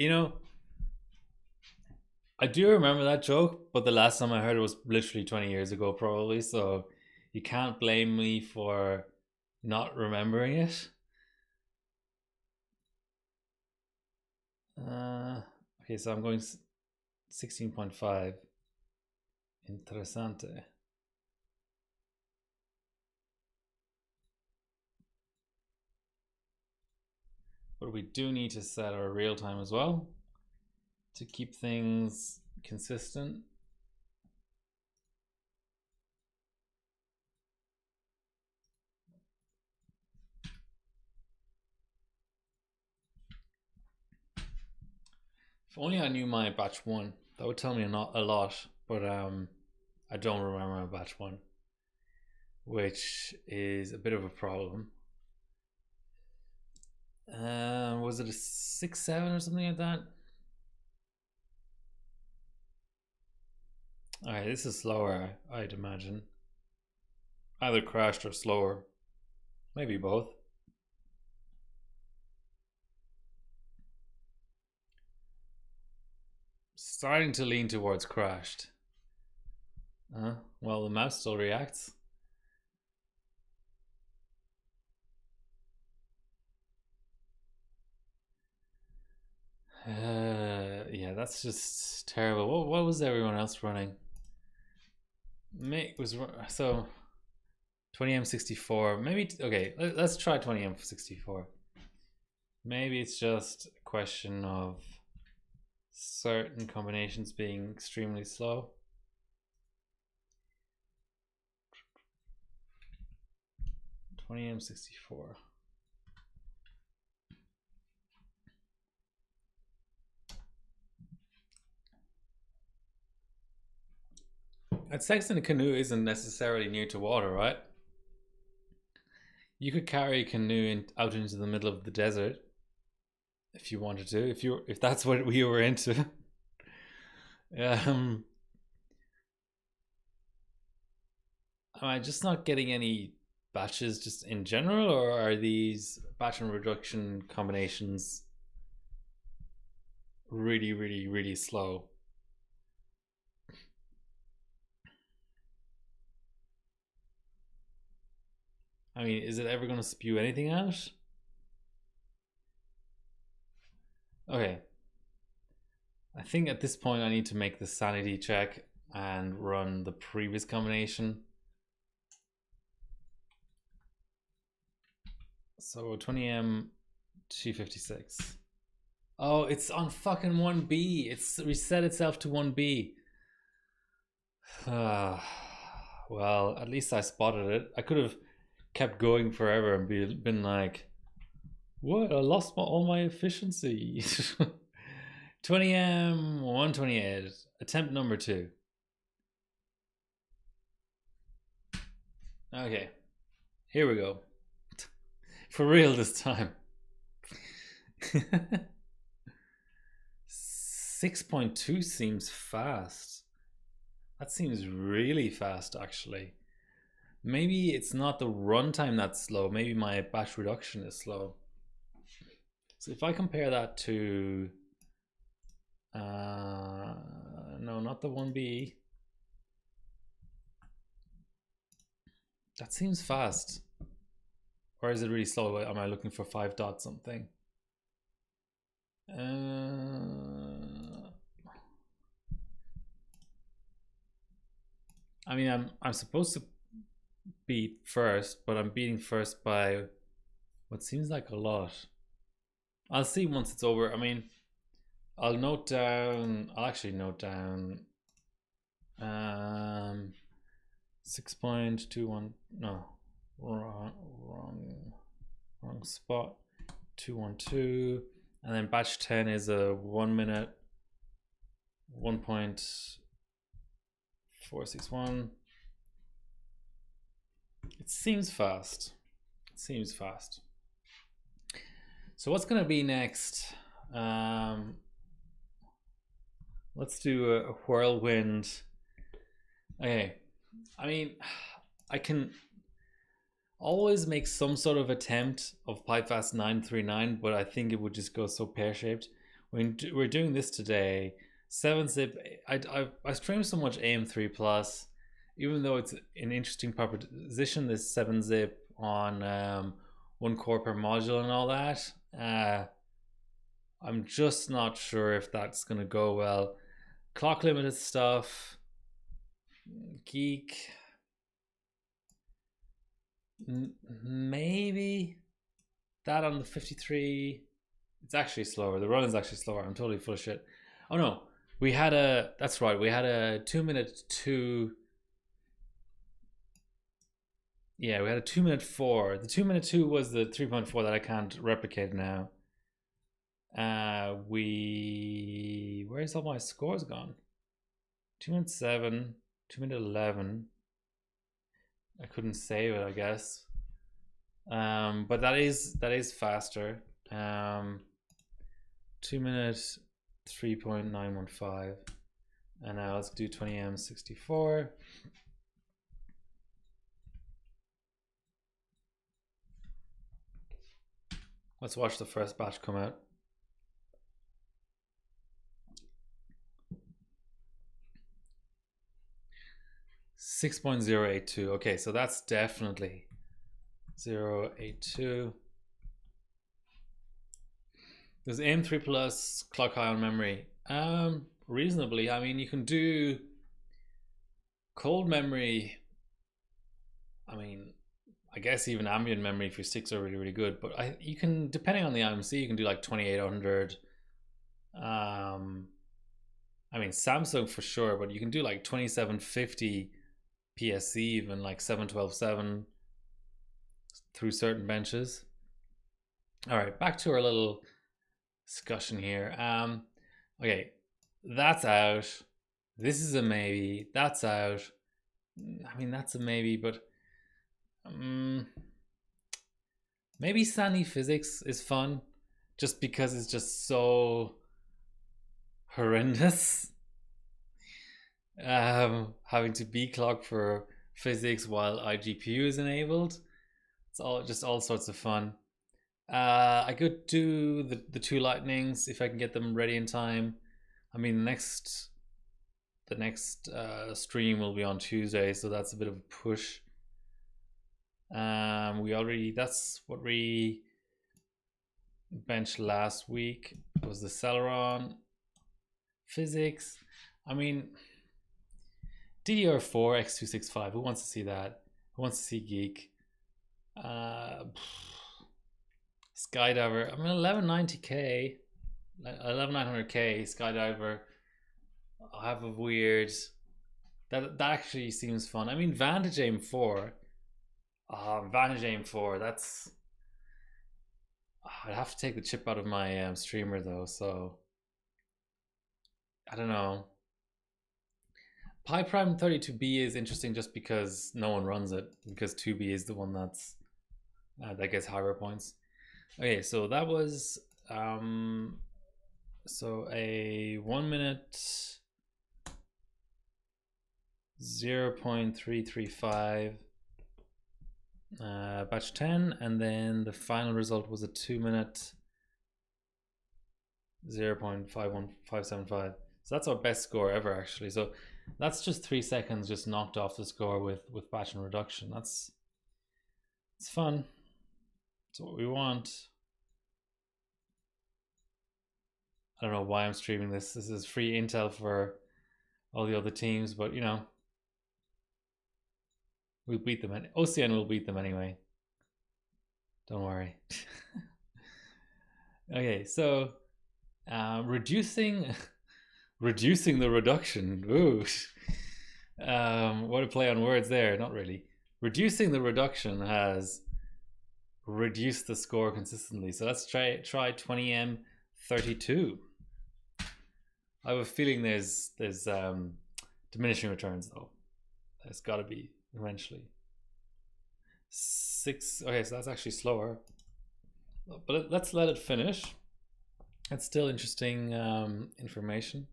I do remember that joke, but the last time I heard it was literally 20 years ago probably, so you can't blame me for not remembering it. Okay, so I'm going 16.5. Interessante. But we do need to set our real time as well to keep things consistent. If only I knew my batch 1, that would tell me a lot, but I don't remember my batch 1, which is a bit of a problem. Was it a 6-7 or something like that? Alright, this is slower, I'd imagine. Either crashed or slower. Maybe both. Starting to lean towards crashed. Well, the mouse still reacts. Yeah, that's just terrible. What was everyone else running? Was so 20M64. Maybe okay. Let's try 20M64. Maybe it's just a question of certain combinations being extremely slow. M64. A text in a canoe isn't necessarily near to water, right? You could carry a canoe out into the middle of the desert if you wanted to. If that's what we were into. Am I just not getting any batches just in general, or are these batch and reduction combinations really, really, really slow? I mean, is it ever going to spew anything out? Okay. I think at this point I need to make the sanity check and run the previous combination. So 20M 256. Oh, it's on fucking 1B. It's reset itself to 1B. Well, at least I spotted it. I could have kept going forever and been like, what? I lost all my efficiency. 20M 128. Attempt number 2. Okay. Here we go. For real this time. 6.2 seems fast. That seems really fast, actually. Maybe it's not the runtime that's slow. Maybe my batch reduction is slow. So if I compare that to... no, not the 1B. That seems fast. Or is it really slow? Am I looking for 5 dot something? I mean, I'm supposed to beat first, but I'm beating first by what seems like a lot. I'll see once it's over. I mean, I'll actually note down 6.21. No, wrong spot. 212, and then batch 10 is a 1 minute 1.461. It seems fast. So what's gonna be next? Let's do a whirlwind. Okay, I mean, I can always make some sort of attempt of PyFast 939, but I think it would just go so pear-shaped. When we're doing this today, 7-zip, I stream so much AM3 Plus, even though it's an interesting proposition, this 7-zip on 1 core per module and all that. I'm just not sure if that's going to go well. Clock limited stuff, Geek, maybe that on the 53. It's actually slower. The run is actually slower. I'm totally full of shit. Oh no, that's right, we had a 2-minute 2. Yeah, we had a 2-minute 4. The 2-minute 2 was the 3.4 that I can't replicate now. Where's all my scores gone? 2-minute 7, 2-minute 11. I couldn't save it, I guess. But that is faster. 2-minute 3.915. And now let's do 20M64. Let's watch the first batch come out. .082. Okay, so that's definitely 082. There's AM3 Plus clock high on memory. Reasonably. I mean, you can do cold memory. I mean, I guess even ambient memory if your sticks are really, really good. But you can, depending on the IMC, you can do like 2800. I mean, Samsung for sure, but you can do like 2750 PSC, even like 712.7 through certain benches. All right, back to our little discussion here. Okay, that's out. This is a maybe. That's out. I mean, that's a maybe, but maybe Sandy Physics is fun, just because it's just so horrendous. Having to B clock for physics while iGPU is enabled. It's all sorts of fun. I could do the 2 lightnings if I can get them ready in time. I mean, the next stream will be on Tuesday, so that's a bit of a push. That's what we benched last week, was the Celeron physics. I mean, DDR4 X265, who wants to see that? Who wants to see Geek? Skydiver, I mean, 1190K, 11900K Skydiver. I have a weird, that actually seems fun. I mean, Vantage Aim 4. Vantage Aim 4, that's, I'd have to take the chip out of my streamer though, so I don't know. PyPrime 32B is interesting just because no one runs it, because 2B is the one that gets higher points. Okay, so that was so a 1 minute 0.335 batch 10, and then the final result was a 2 minute 0.51575. So that's our best score ever, actually. So that's just 3 seconds just knocked off the score with batch and reduction. It's fun. It's what we want. I don't know why I'm streaming this. This is free intel for all the other teams, but you know, we'll beat them. OCN will beat them anyway. Don't worry. Okay, so reducing the reduction. Ooh. What a play on words there. Not really. Reducing the reduction has reduced the score consistently. So let's try 20M32. I have a feeling there's diminishing returns though. There's got to be eventually. 6. Okay, so that's actually slower. But let's let it finish. It's still interesting information.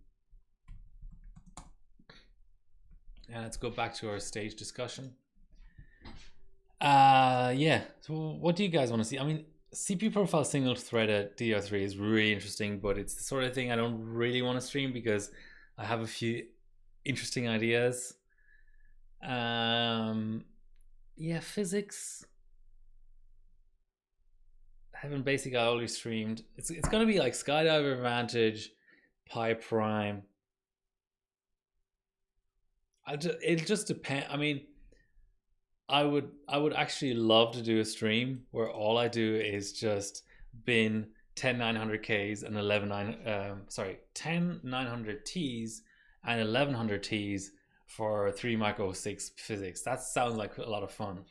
And let's go back to our stage discussion. Yeah. So what do you guys want to see? I mean, CPU profile single threaded DDR3 is really interesting, but it's the sort of thing I don't really want to stream because I have a few interesting ideas. Yeah, physics. Heaven Basic I already streamed. It's gonna be like Skydiver Advantage, Pi Prime. It'll just depend. I mean, I would actually love to do a stream where all I do is just bin 10 900Ks and 10 900Ts and 1100Ts for 3 micro 6 physics. That sounds like a lot of fun.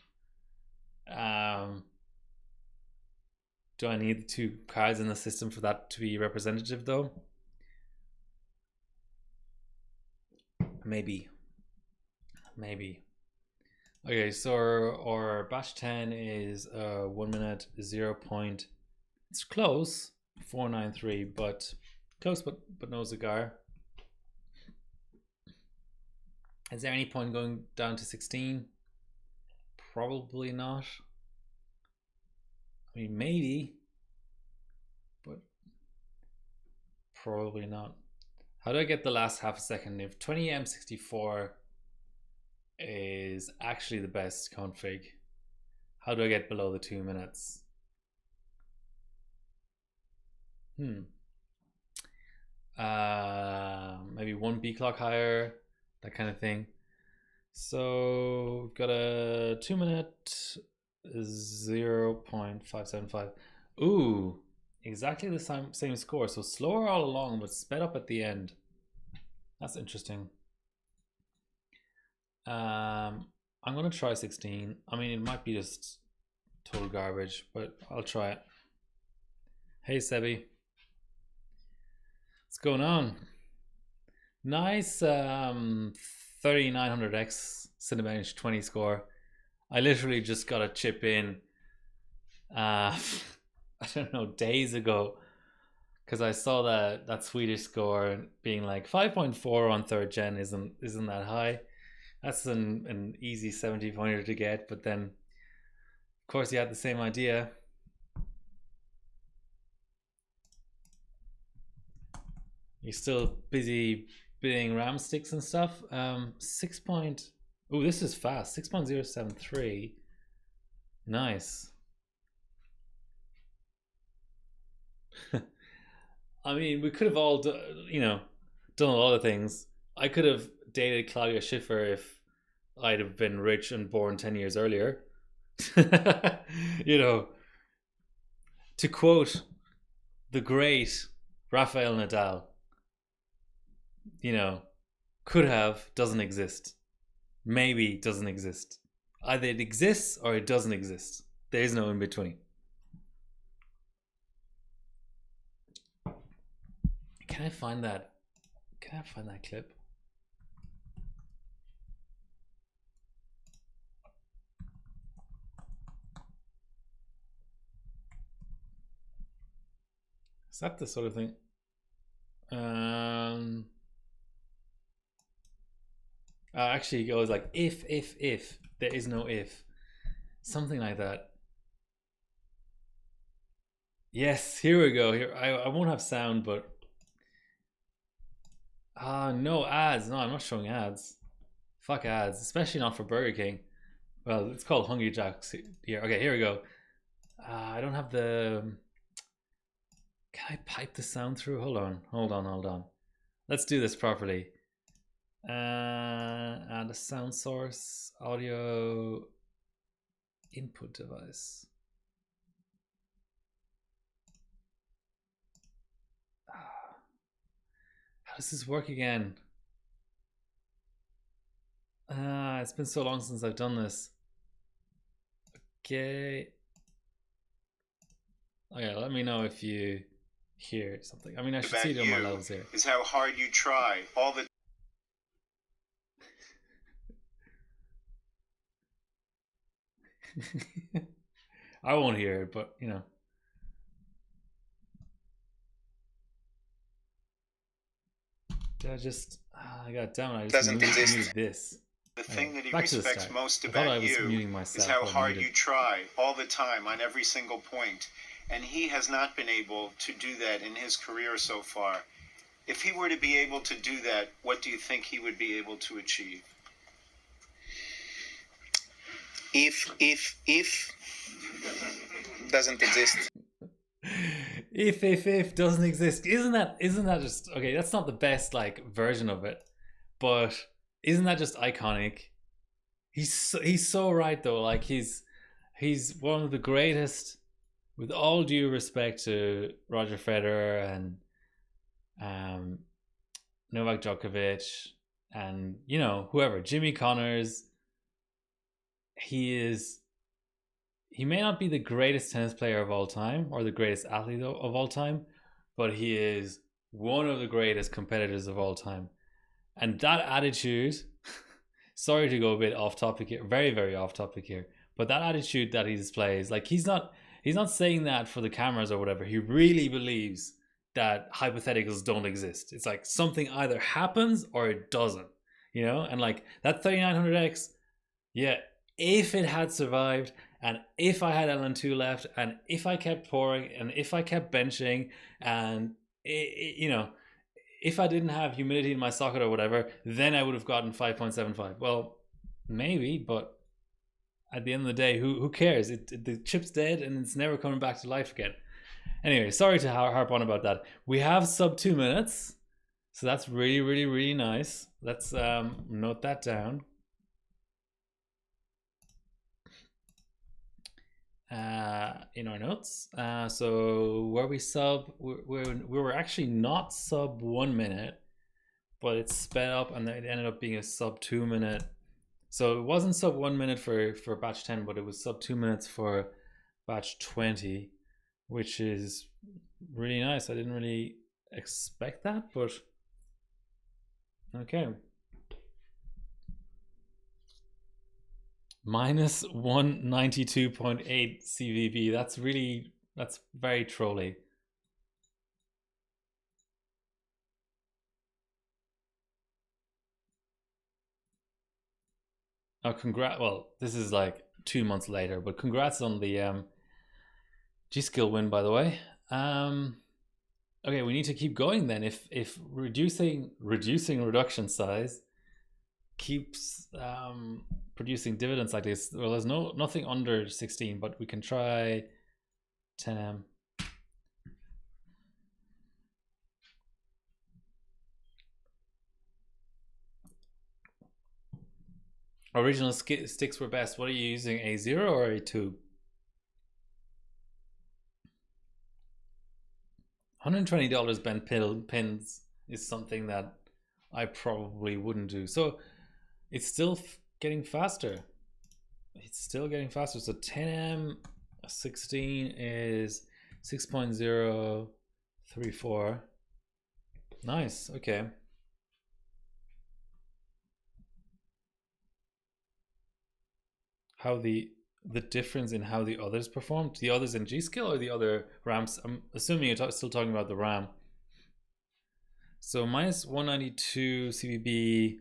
Do I need the 2 cards in the system for that to be representative though? Maybe. Okay, so our batch 10 is 1 minute 0. It's close, 493, but close, but no cigar. Is there any point going down to 16? Probably not. I mean, maybe, but probably not. How do I get the last half a second? If 20M64 is actually the best config, how do I get below the 2 minutes? Maybe 1 B clock higher, that kind of thing. So we've got a 2 minute 0.575. Ooh, exactly the same score. So slower all along, but sped up at the end. That's interesting. I'm gonna try 16. I mean, it might be just total garbage, but I'll try it. Hey Sebi, what's going on? Nice 3900X Cinebench 20 score. I literally just got a chip in I don't know, days ago, because I saw that Swedish score being like 5.4 on 3rd gen isn't that high. That's an easy 70 pointer to get, but then of course you had the same idea. You're still busy bidding RAM sticks and stuff. 6. Oh, this is fast. 6.073. Nice. I mean, we could have all done a lot of things. I could have dated Claudia Schiffer if I'd have been rich and born 10 years earlier. To quote the great Rafael Nadal, could have doesn't exist. Maybe doesn't exist. Either it exists or it doesn't exist. There is no in between. Can I find that clip? Is that the sort of thing? Actually, it goes like if there is no if, something like that. Yes, here we go. Here I won't have sound, but no ads. No, I'm not showing ads. Fuck ads, especially not for Burger King. Well, it's called Hungry Jack's here. Okay, here we go. I don't have the. Can I pipe the sound through? Hold on. Let's do this properly. Add a sound source, audio input device. How does this work again? It's been so long since I've done this. Okay, let me know if you hear something. I mean, I should see it on my levels here. Is how hard you try all the. I won't hear it, but Did I just? God damn it! I just moved this. The thing that he back to the respects start. most I thought I about was you muting is myself. how but hard muted. you try all the time on every single point. And he has not been able to do that in his career so far. If he were to be able to do that, what do you think he would be able to achieve? If doesn't exist. If doesn't exist, isn't that just okay? That's not the best like version of it, but isn't that just iconic? He's so right though. Like he's one of the greatest. With all due respect to Roger Federer and Novak Djokovic and whoever, Jimmy Connors, he may not be the greatest tennis player of all time or the greatest athlete of all time, but he is one of the greatest competitors of all time. And that attitude, sorry to go a bit off topic here, very, very off topic here, but that attitude that he displays, like he's not saying that for the cameras or whatever. He really believes that hypotheticals don't exist. It's like something either happens or it doesn't, and like that 3900X, yeah, if it had survived, and if I had LN2 left, and if I kept pouring, and if I kept benching, and if I didn't have humidity in my socket or whatever, then I would have gotten 5.75. Well, maybe, but at the end of the day, who cares? The chip's dead and it's never coming back to life again. Anyway, sorry to harp on about that. We have sub 2 minutes, so that's really, really, really nice. Let's note that down. In our notes. So were we sub? We were actually not sub 1 minute, but it sped up and it ended up being a sub 2 minute. So it wasn't sub 1 minute for batch 10, but it was sub 2 minutes for batch 20, which is really nice. I didn't really expect that, but okay. Minus 192.8 CVB. That's very trolly. Oh, well, this is like 2 months later, but congrats on the G-Skill win, by the way. Okay, we need to keep going then. If reducing reduction size keeps producing dividends like this, well, there's nothing under 16, but we can try 10M. Original sticks were best. What are you using, A0 or A2? $120 bent pins is something that I probably wouldn't do. So it's still getting faster. It's still getting faster. So 10M 16 is 6.034. Nice. Okay. How the difference in how the others performed? The others in G-Skill or the other ramps? I'm assuming you're still talking about the RAM. So minus 192 CVB.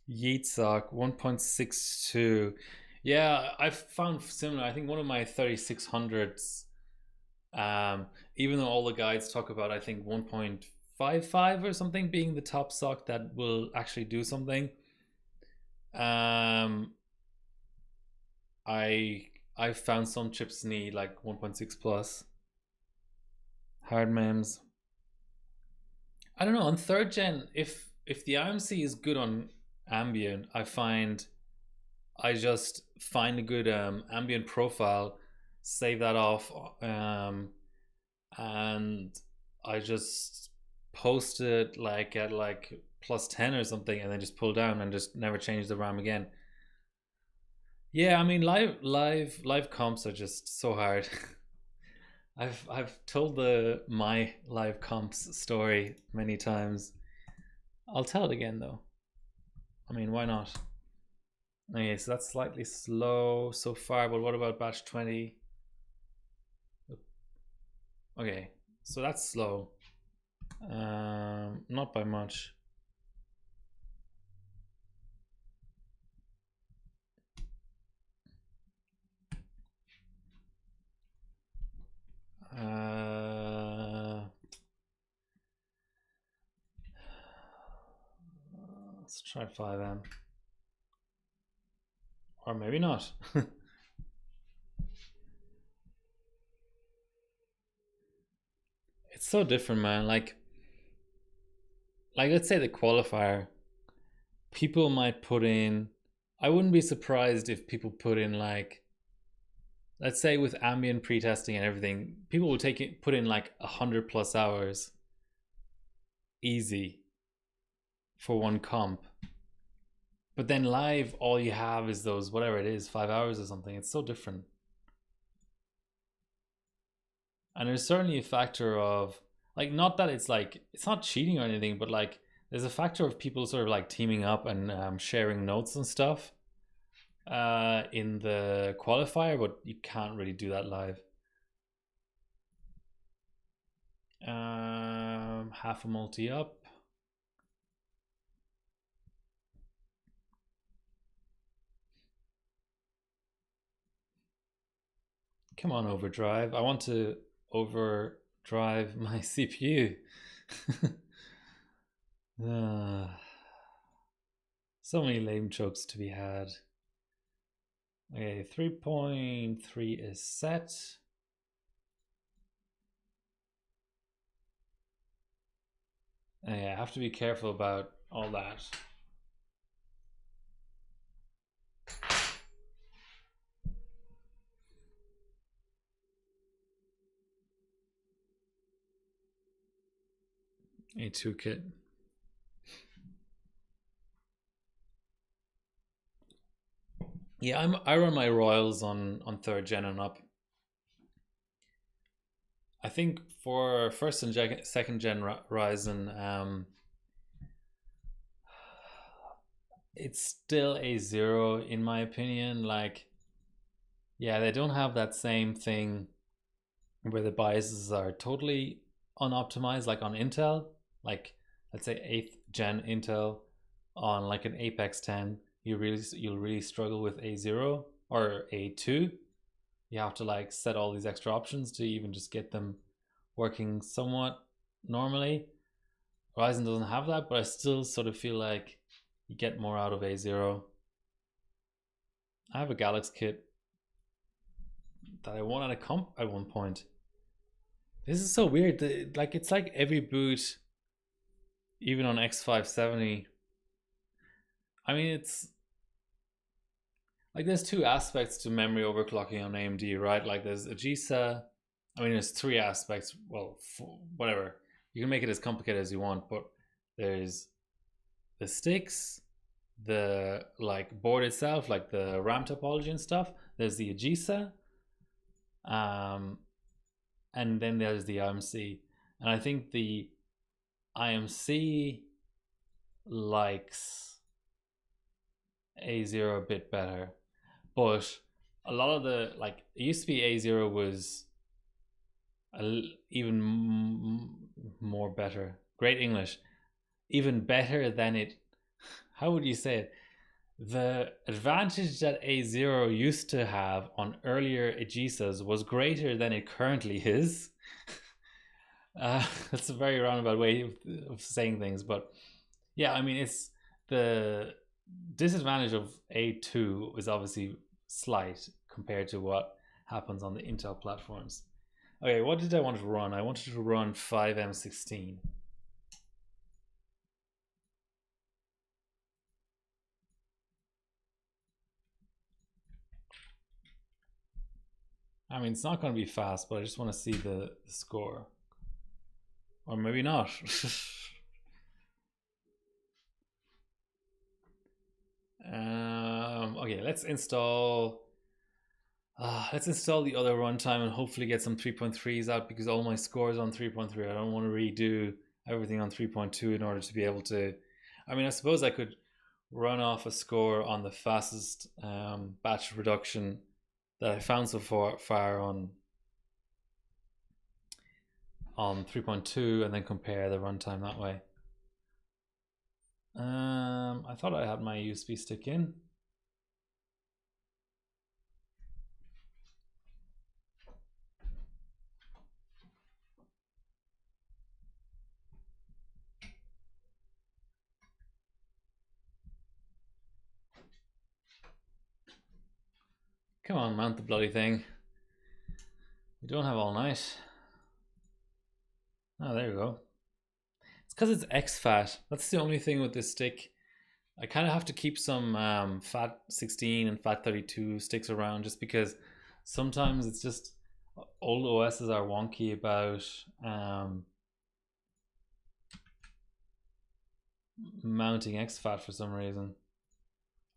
Yeetsock 1.62. Yeah, I've found similar. I think one of my 3600s, even though all the guides talk about, I think 1.55 or something being the top sock that will actually do something. I found some chips need like 1.6 plus. Hard mems. I don't know, on 3rd gen, if the IMC is good on ambient, I just find a good ambient profile, save that off, and I just post it like at like plus 10 or something, and then just pull down and just never change the RAM again. Yeah, I mean live comps are just so hard. I've told my live comps story many times. I'll tell it again though. I mean, why not? Okay, so that's slightly slow so far, but what about batch 20? Okay, so that's slow. Not by much. Let's try 5M. Or maybe not. It's so different, man. Like let's say the qualifier, people might put in, I wouldn't be surprised if people put in like, let's say with ambient pre-testing and everything, people will put in like 100+ hours easy for one comp. But then live, all you have is those, whatever it is, 5 hours or something. It's so different. And there's certainly a factor of, like, not that it's like, it's not cheating or anything, but like, there's a factor of people sort of like teaming up and sharing notes and stuff in the qualifier, but you can't really do that live. Half a multi up. Come on, overdrive. I want to overdrive my CPU. So many lame jokes to be had. Okay, 3.3 is set. Okay, I have to be careful about all that. A2 kit. Yeah, I run my Royals on 3rd gen and up. I think for 1st and 2nd gen Ryzen, it's still A0 in my opinion. Like, yeah, they don't have that same thing where the biases are totally unoptimized, like on Intel. Like, let's say 8th gen Intel on like an Apex 10, you'll really struggle with A0 or A2. You have to like set all these extra options to even just get them working somewhat normally. Ryzen doesn't have that, but I still sort of feel like you get more out of A0. I have a Galax kit that I won at a comp at one point. This is so weird. Like, it's like every boot, even on X570. I mean, it's like there's two aspects to memory overclocking on AMD, right? Like there's AGESA. I mean, there's three aspects. Well, whatever. You can make it as complicated as you want, but there's the sticks, the like board itself, like the RAM topology and stuff. There's the AGESA, and then there's the IMC. And I think the IMC likes A0 a bit better, but a lot of the, like, it used to be A0 was even more better. Great English. Even better than it. How would you say it? The advantage that A0 used to have on earlier AGESAs was greater than it currently is. That's a very roundabout way of saying things, but yeah, I mean, it's the disadvantage of A2 is obviously slight compared to what happens on the Intel platforms. Okay, what did I want to run? I wanted to run 5M16. I mean, it's not going to be fast, but I just want to see the score. Or maybe not. Okay, let's install the other runtime and hopefully get some 3.3s out, because all my scores on 3.3. I don't want to redo everything on 3.2 in order to be able to. I mean, I suppose I could run off a score on the fastest batch reduction that I found so far on 3.2 and then compare the runtime that way. I thought I had my USB stick in. Come on, mount the bloody thing. We don't have all night. Oh, there you go. It's because it's exFAT. That's the only thing with this stick. I kind of have to keep some FAT16 and FAT32 sticks around just because sometimes it's just old OSs are wonky about mounting exFAT for some reason.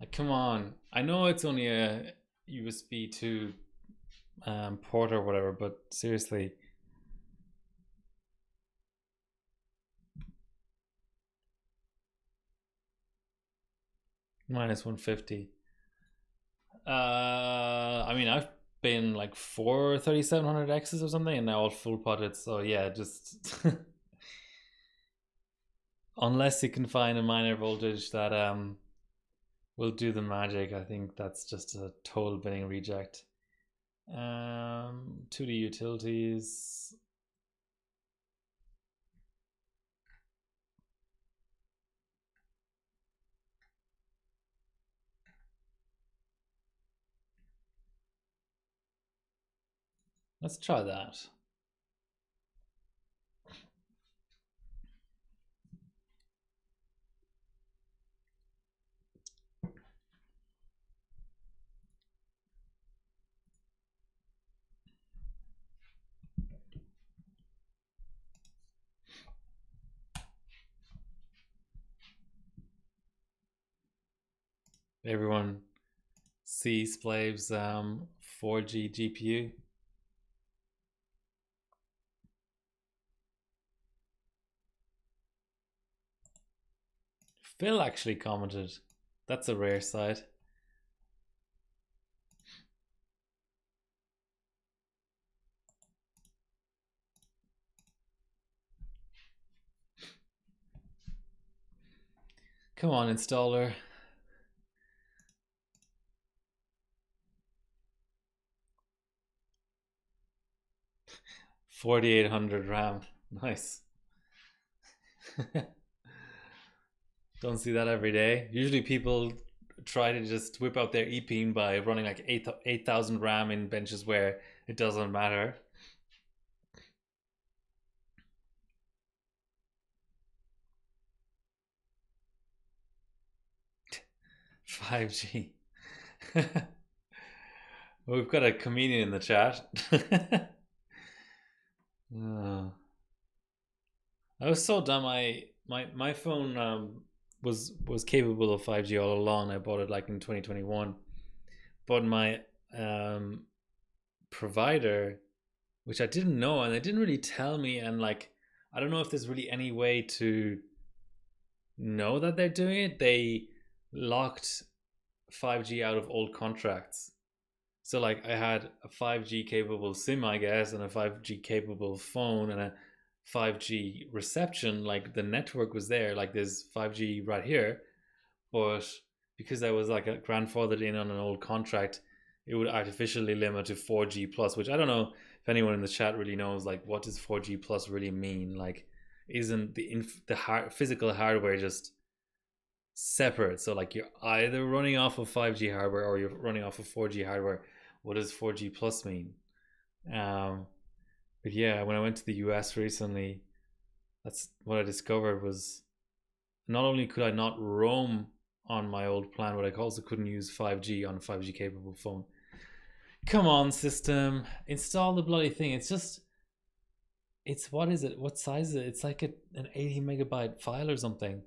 Like, come on. I know it's only a USB 2 port or whatever, but seriously. Minus 150. I mean, I've been like 4 3700Xs or something, and they're all full potted. So yeah, just unless you can find a minor voltage that will do the magic, I think that's just a total binning reject. 2D utilities. Let's try that. Everyone see Splav's 4G GPU. Phil actually commented. That's a rare sight. Come on, installer. $4,800 RAM. Nice. Don't see that every day. Usually people try to just whip out their EPEAM by running like 8,000 RAM in benches where it doesn't matter. $5G. Well, we've got a comedian in the chat. Oh. I was so dumb. My phone was capable of 5G all along. I bought it like in 2021, but my provider, which I didn't know, and they didn't really tell me, and like I don't know if there's really any way to know that they're doing it. They locked 5G out of old contracts. So like I had a 5G capable SIM, I guess, and a 5G capable phone and a 5G reception. Like the network was there, like there's 5G right here, but because I was like a grandfathered in on an old contract, it would artificially limit to 4G plus, which I don't know if anyone in the chat really knows. Like, what does 4G plus really mean? Like, isn't the physical hardware just separate? So like you're either running off of 5G hardware or you're running off of 4G hardware. What does 4G plus mean? But yeah, when I went to the US recently, that's what I discovered was not only could I not roam on my old plan, but I also couldn't use 5G on a 5G capable phone. Come on, system, install the bloody thing. It's what is it? What size is it? It's like an 80 megabyte file or something.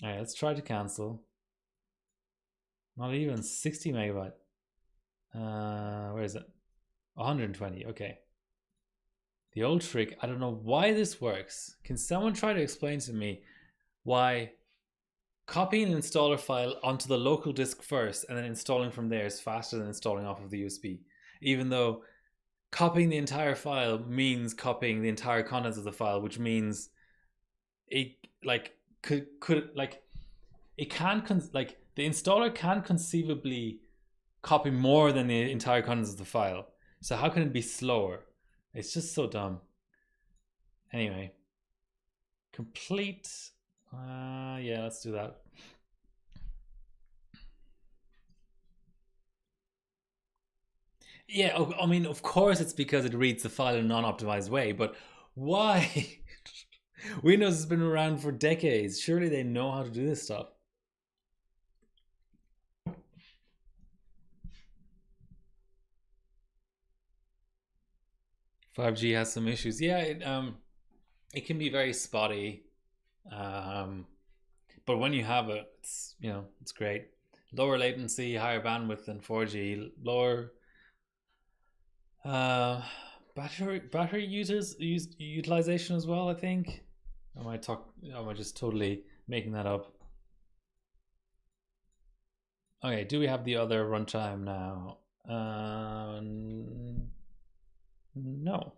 All right, let's try to cancel. Not even 60 megabyte. Where is it? 120. Okay. The old trick. I don't know why this works. Can someone try to explain to me why copying an installer file onto the local disk first and then installing from there is faster than installing off of the USB? Even though copying the entire file means copying the entire contents of the file, which means it like could like it can like the installer can conceivably copy more than the entire contents of the file. So how can it be slower? It's just so dumb. Anyway, complete. Yeah, let's do that. Yeah, I mean, of course it's because it reads the file in a non-optimized way, but why? Windows has been around for decades. Surely they know how to do this stuff. 5G has some issues. Yeah, it can be very spotty. Um, but when you have it, it's great. Lower latency, higher bandwidth than 4G, lower uh, battery utilization as well. I think. Am I just totally making that up? Okay, do we have the other runtime now? No.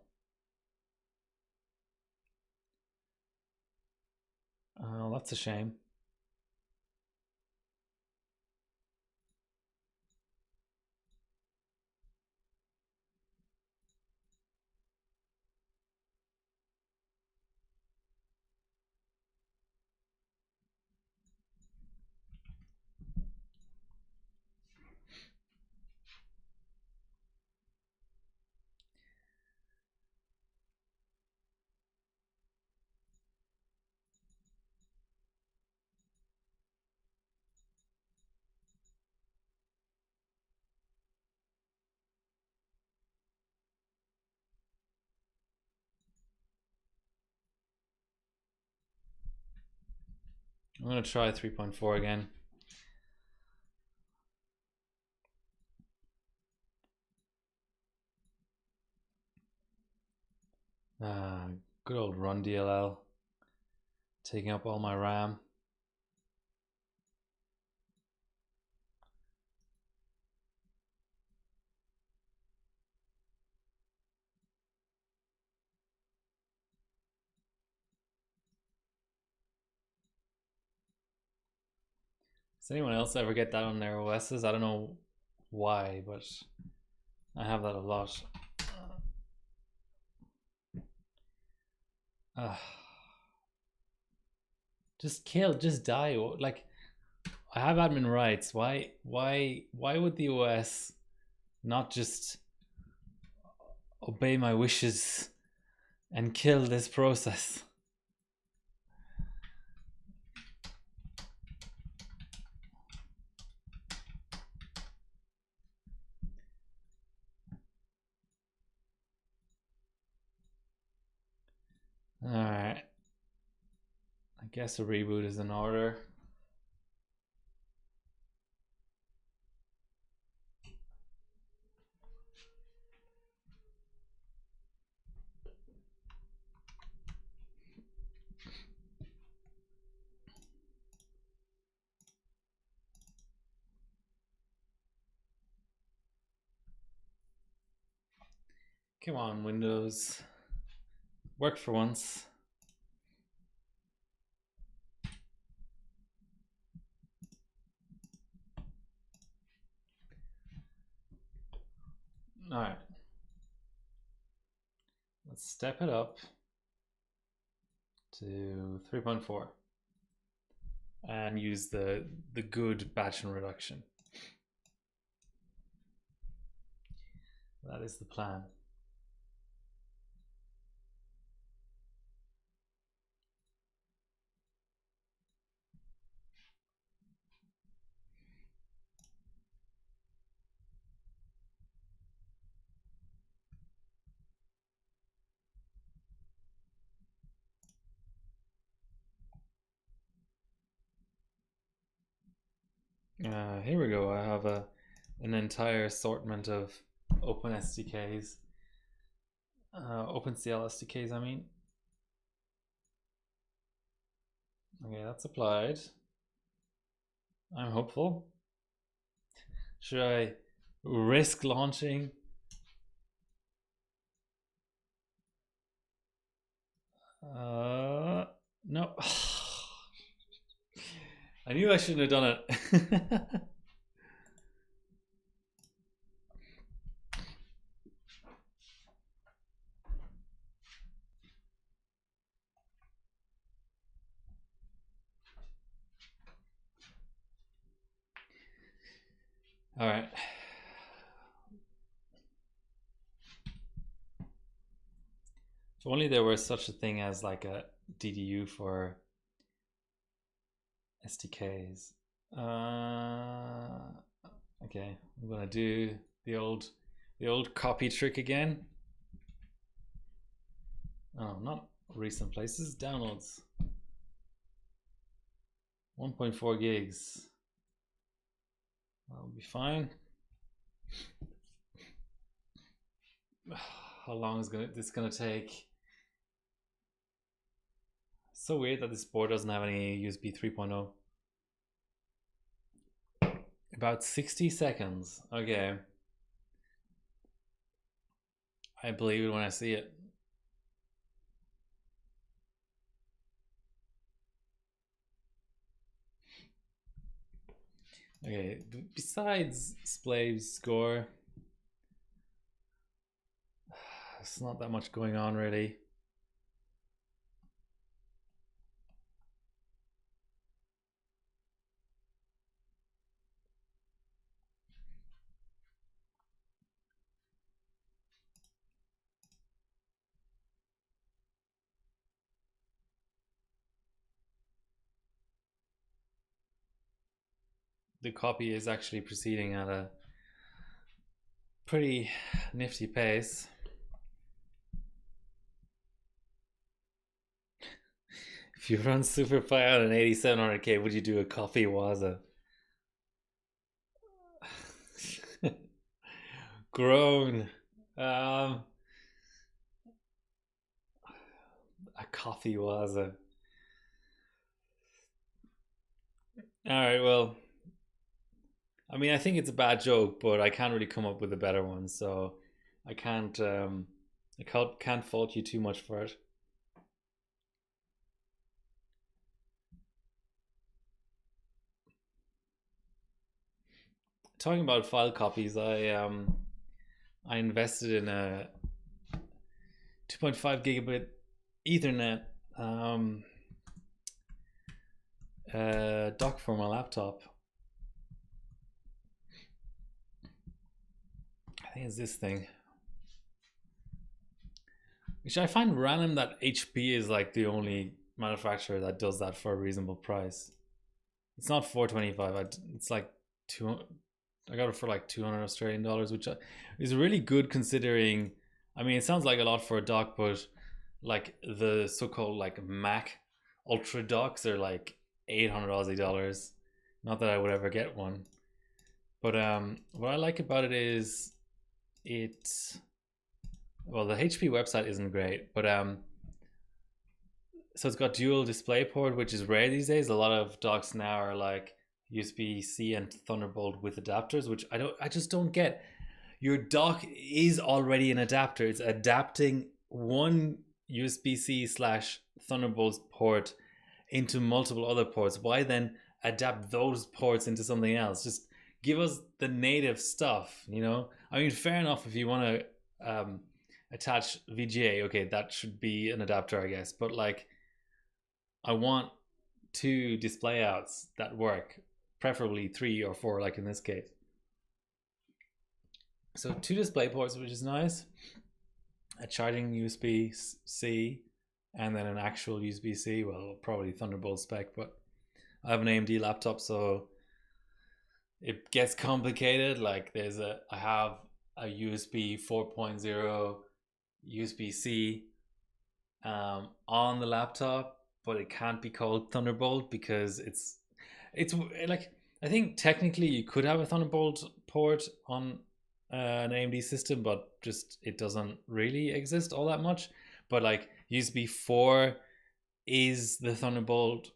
Oh, that's a shame. I'm gonna try 3.4 again. Good old run DLL, taking up all my RAM. Does anyone else ever get that on their OSs? I don't know why, but I have that a lot. Uh, just die. Like, I have admin rights. Why would the OS not just obey my wishes and kill this process? Alright. I guess a reboot is in order. Come on, Windows. Work for once. Alright. Let's step it up to 3.4 and use the good batch and reduction. That is the plan. Here we go. I have an entire assortment of open SDKs, OpenCL SDKs. I mean, okay, that's applied. I'm hopeful. Should I risk launching? No. I knew I shouldn't have done it. All right. If only there was such a thing as like a DDU for SDKs. Okay, I'm gonna do the old copy trick again. Oh, not recent places, downloads. 1.4 gigs. That'll be fine. How long is this gonna take? So weird that this board doesn't have any USB 3.0. About 60 seconds. Okay. I believe it when I see it. Okay, besides Splav's score, it's not that much going on really. The copy is actually proceeding at a pretty nifty pace. If you run SuperPi on an 8700K, would you do a coffee Waza? Grown. A coffee Waza. Alright, well, I mean, I think it's a bad joke, but I can't really come up with a better one, so I can't fault you too much for it. Talking about file copies, I invested in a 2.5 gigabit Ethernet dock for my laptop. I think it's this thing, which I find random that HP is like the only manufacturer that does that for a reasonable price. It's not 425. It's like 200. I got it for like 200 Australian dollars, which is really good considering. I mean, it sounds like a lot for a dock, but like the so-called like Mac Ultra docks are like 800 Aussie dollars. Not that I would ever get one, but what I like about it is well, the HP website isn't great, but so it's got dual display port, which is rare these days. A lot of docks now are like USB-C and Thunderbolt with adapters, which I just don't get. Your dock is already an adapter. It's adapting one USB-C / Thunderbolt port into multiple other ports. Why then adapt those ports into something else? Just give us the native stuff, you know? I mean, fair enough if you want to attach VGA, okay, that should be an adapter, I guess. But like, I want 2 display outs that work, preferably 3 or 4, like in this case. So 2 display ports, which is nice. A charging USB-C, and then an actual USB-C. Well, probably Thunderbolt spec, but I have an AMD laptop, so it gets complicated. Like I have a USB 4.0 USB-C on the laptop, but it can't be called Thunderbolt because it's like, I think technically you could have a Thunderbolt port on an AMD system, but just it doesn't really exist all that much. But like USB 4 is the Thunderbolt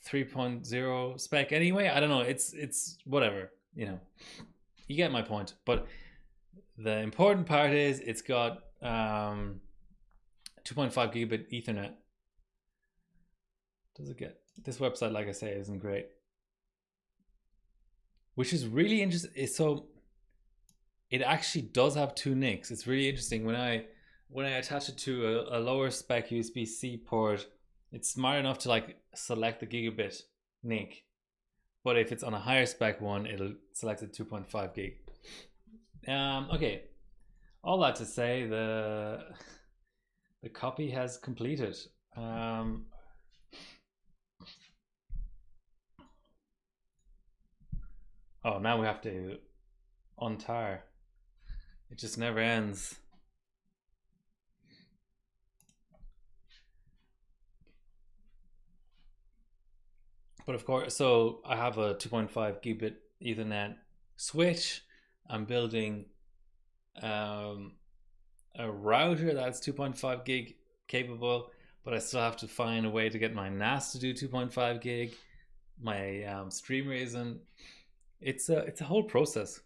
3.0 spec anyway. I don't know, it's whatever, you know, you get my point. But the important part is it's got 2.5 gigabit Ethernet. Does it get this website, like I say, isn't great, which is really interesting. So it actually does have 2 NICs. It's really interesting. When I attach it to a lower spec USB-C port, it's smart enough to like select the gigabit NIC, but if it's on a higher spec one, it'll select the 2.5 gig. Okay, all that to say, The copy has completed. Oh, now we have to untar. It just never ends. But of course, so I have a 2.5 gigabit Ethernet switch. I'm building a router that's 2.5 gig capable, but I still have to find a way to get my NAS to do 2.5 gig. My streamer isn't. It's a whole process.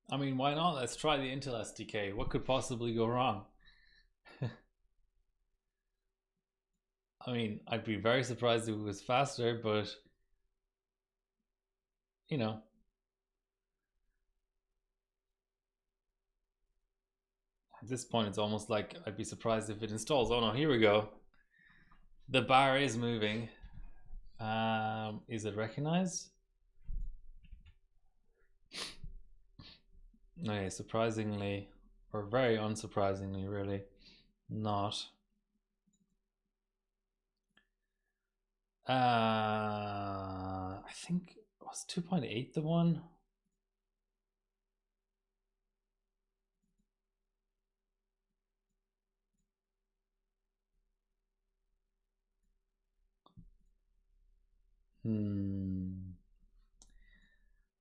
I mean, why not? Let's try the Intel SDK. What could possibly go wrong? I mean, I'd be very surprised if it was faster, but you know. At this point, it's almost like I'd be surprised if it installs. Oh no, here we go. The bar is moving. Is it recognized? Okay, surprisingly, or very unsurprisingly, really, not. I think it was 2.8 the one.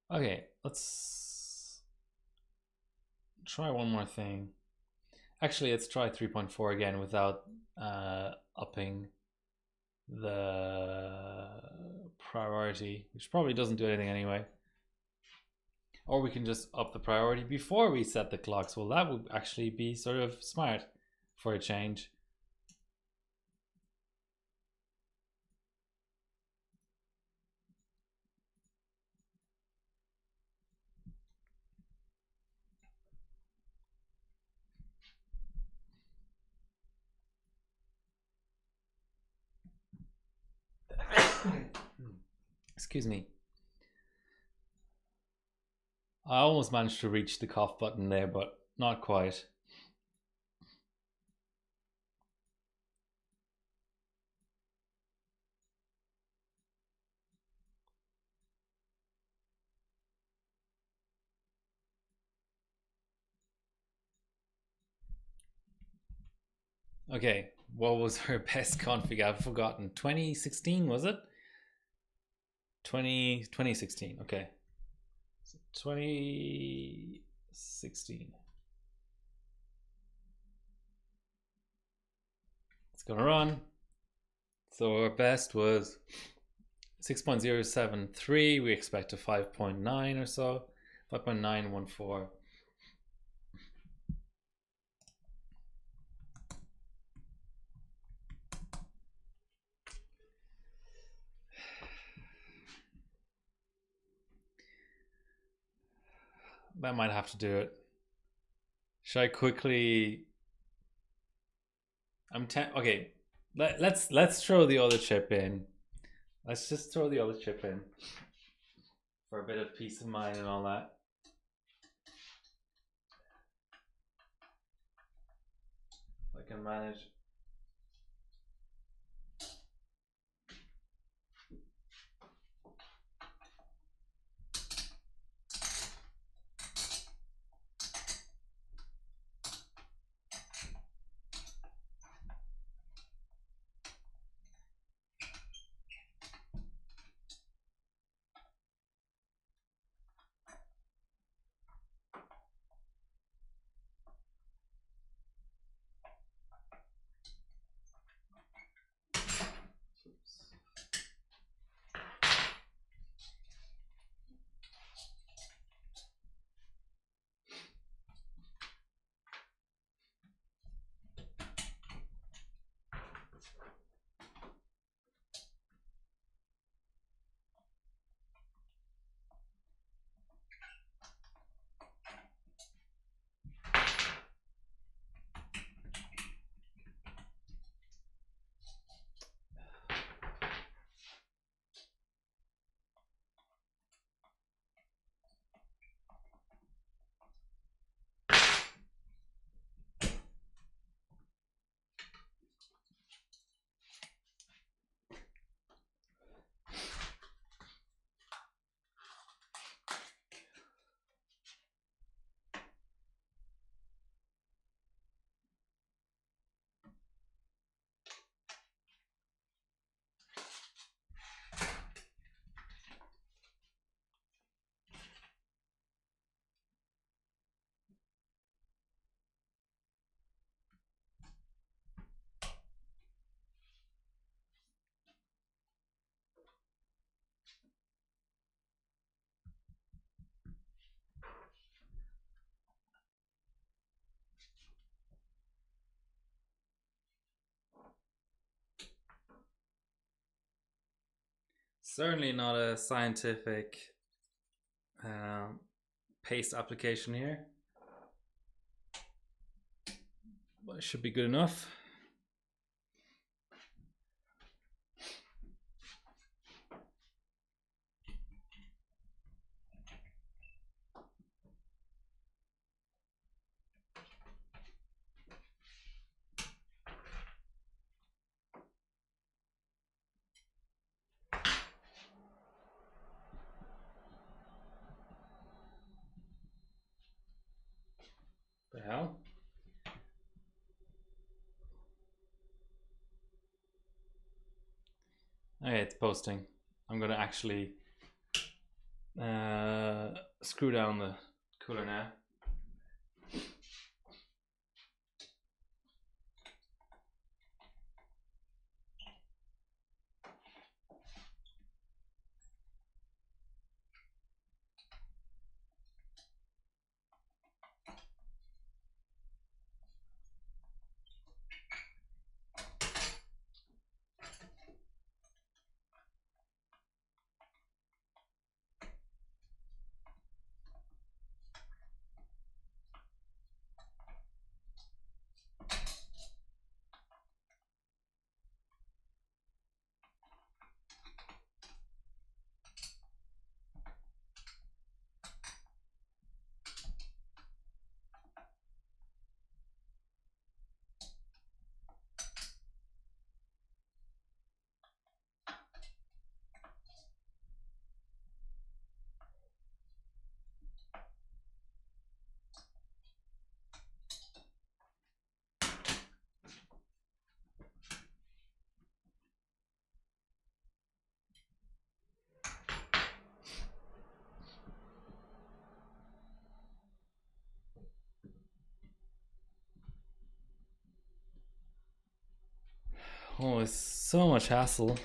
Okay, let's try one more thing. Actually, let's try 3.4 again without upping the priority, which probably doesn't do anything anyway. Or we can just up the priority before we set the clocks. Well, that would actually be sort of smart for a change. Excuse me. I almost managed to reach the cough button there, but not quite. Okay, what was her best config? I've forgotten. 2016, was it? 2016, okay. 2016. It's gonna run. So our best was 6.073. We expect a 5.9 or so. 5.914. That might have to do it. Should I quickly? Okay. Let's throw the other chip in. Let's just throw the other chip in for a bit of peace of mind and all that. If I can manage. Certainly not a scientific paste application here, but it should be good enough. The hell? Okay, it's posting. I'm gonna actually screw down the cooler now. Oh, it's so much hassle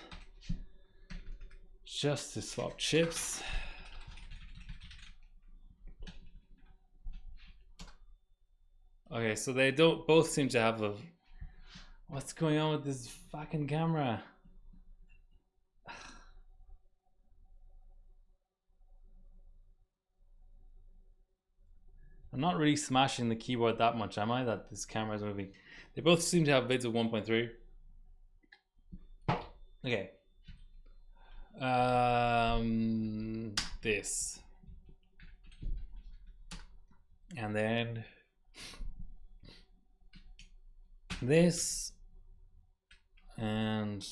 just to swap chips. Okay, so they don't both seem to have a... What's going on with this fucking camera? I'm not really smashing the keyboard that much, am I? That this camera is moving. They both seem to have vids of 1.3. Okay. This. And then this. And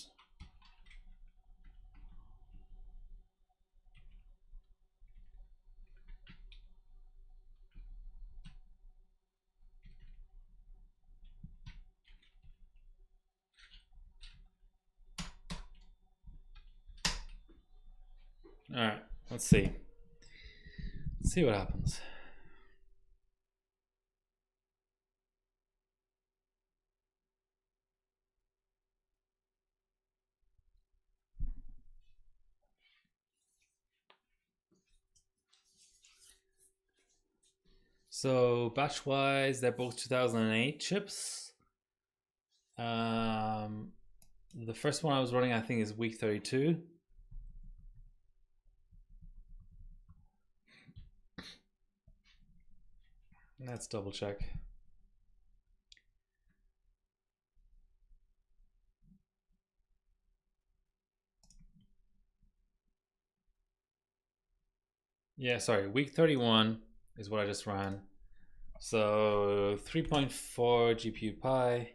all right, let's see. Let's see what happens. So batch wise, they're both 2008 chips. The first one I was running, I think, is week 32. Let's double check. Yeah, sorry, week 31 is what I just ran. So 3.4 GPU Pi.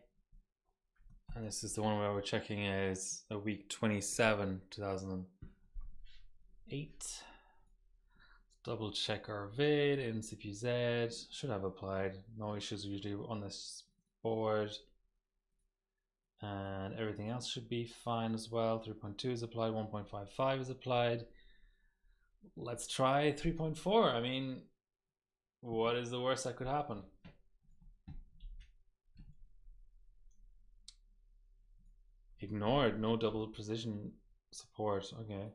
And this is the one where we're checking is a week 27, 2008. Double check our vid in CPU-Z. Should have applied. No issues usually on this board. And everything else should be fine as well. 3.2 is applied, 1.55 is applied. Let's try 3.4. I mean, what is the worst that could happen? Ignored, no double precision support. Okay.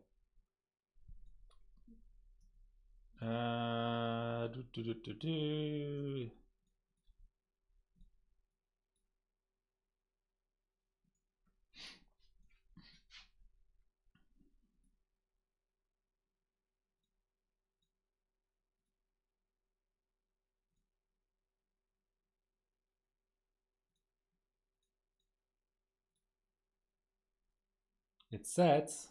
it sets.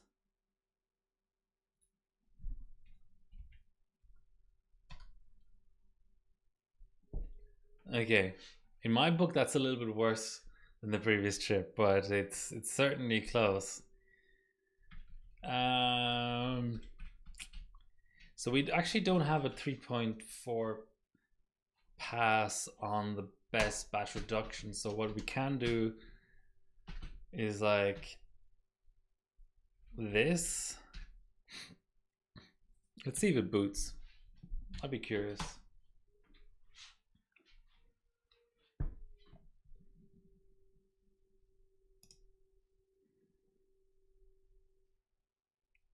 Okay, in my book, that's a little bit worse than the previous chip, but it's certainly close. So we actually don't have a 3.4 pass on the best batch reduction. So what we can do is like this. Let's see if it boots. I'd be curious.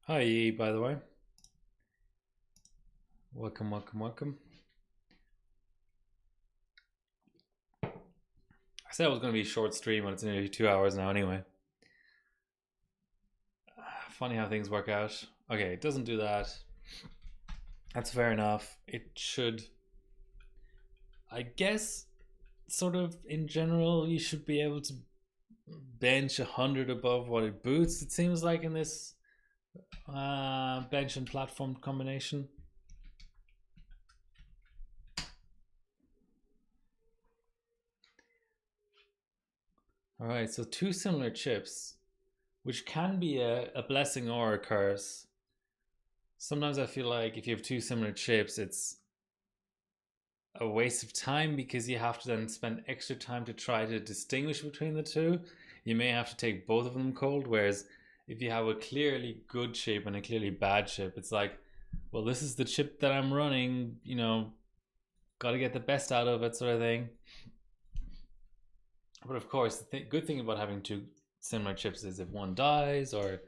Hi, E, by the way. Welcome, welcome, welcome. I said it was going to be a short stream, but it's nearly 2 hours now anyway. Funny how things work out. Okay, it doesn't do that. That's fair enough. It should, I guess, sort of in general, you should be able to bench 100 above what it boots. It seems like in this bench and platform combination. All right, so two similar chips, which can be a blessing or a curse. Sometimes I feel like if you have two similar chips, it's a waste of time because you have to then spend extra time to try to distinguish between the two. You may have to take both of them cold, whereas if you have a clearly good chip and a clearly bad chip, it's like, well, this is the chip that I'm running, you know, got to get the best out of it, sort of thing. But of course, the good thing about having two similar chips is if one dies, or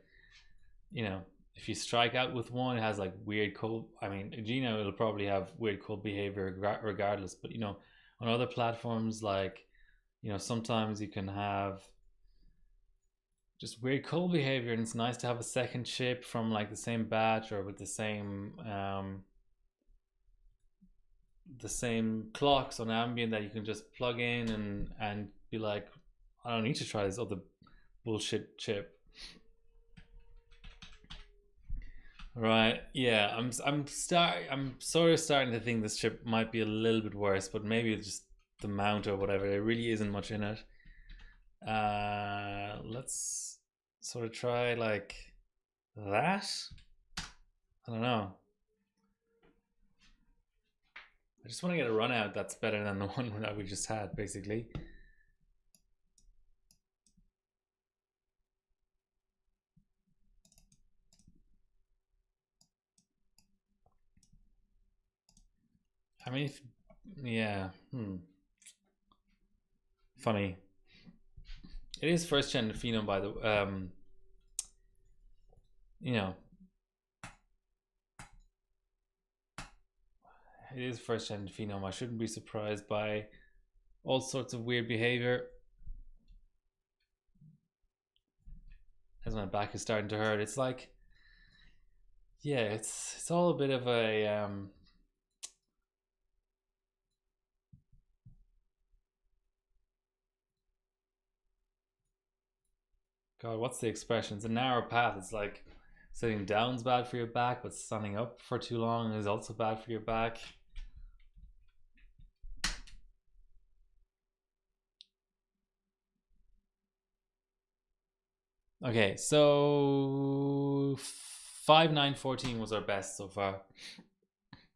you know, if you strike out with one, it has like weird cold. I mean, Gino it'll probably have weird cold behavior regardless. But you know, on other platforms, like you know, sometimes you can have just weird cold behavior, and it's nice to have a second chip from like the same batch or with the same clocks on ambient that you can just plug in and be like, I don't need to try this other bullshit chip. Right. Yeah. I'm sort of starting to think this chip might be a little bit worse, but maybe it's just the mount or whatever. There really isn't much in it. Let's sort of try like that. I don't know. I just want to get a run out that's better than the one that we just had, basically. I mean, yeah. Funny. It is first gen Phenom, by the you know, it is first gen Phenom. I shouldn't be surprised by all sorts of weird behavior. As my back is starting to hurt, it's like, yeah, it's all a bit of a God, what's the expression? It's a narrow path. It's like sitting down's bad for your back, but standing up for too long is also bad for your back. Okay, so 5-9-14 was our best so far.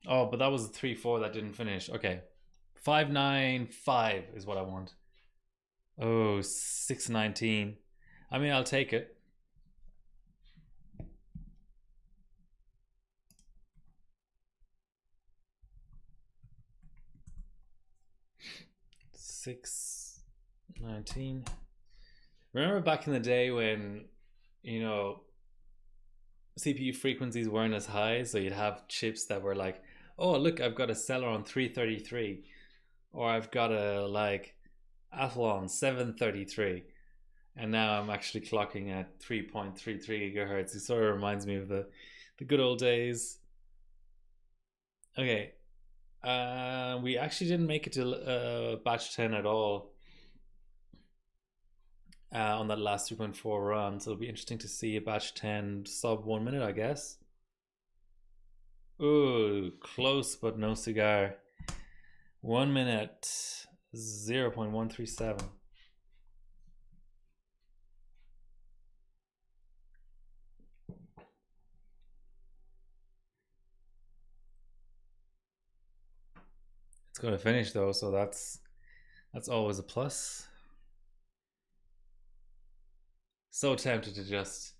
Oh, but that was a 3-4 that didn't finish. Okay, 5-9-5 is what I want. Oh, 6-19. I mean, I'll take it. Six 19. Remember back in the day when, you know, CPU frequencies weren't as high, so you'd have chips that were like, oh look, I've got a Celeron 333, or I've got a like Athlon 733, and now I'm actually clocking at 3.33 gigahertz. It sort of reminds me of the good old days. Okay, we actually didn't make it to batch 10 at all. on that last 3.4 run. So it'll be interesting to see a batch 10 sub 1 minute, I guess. Ooh, close but no cigar. 1 minute 0.137. It's going to finish though, so that's always a plus. So tempted to just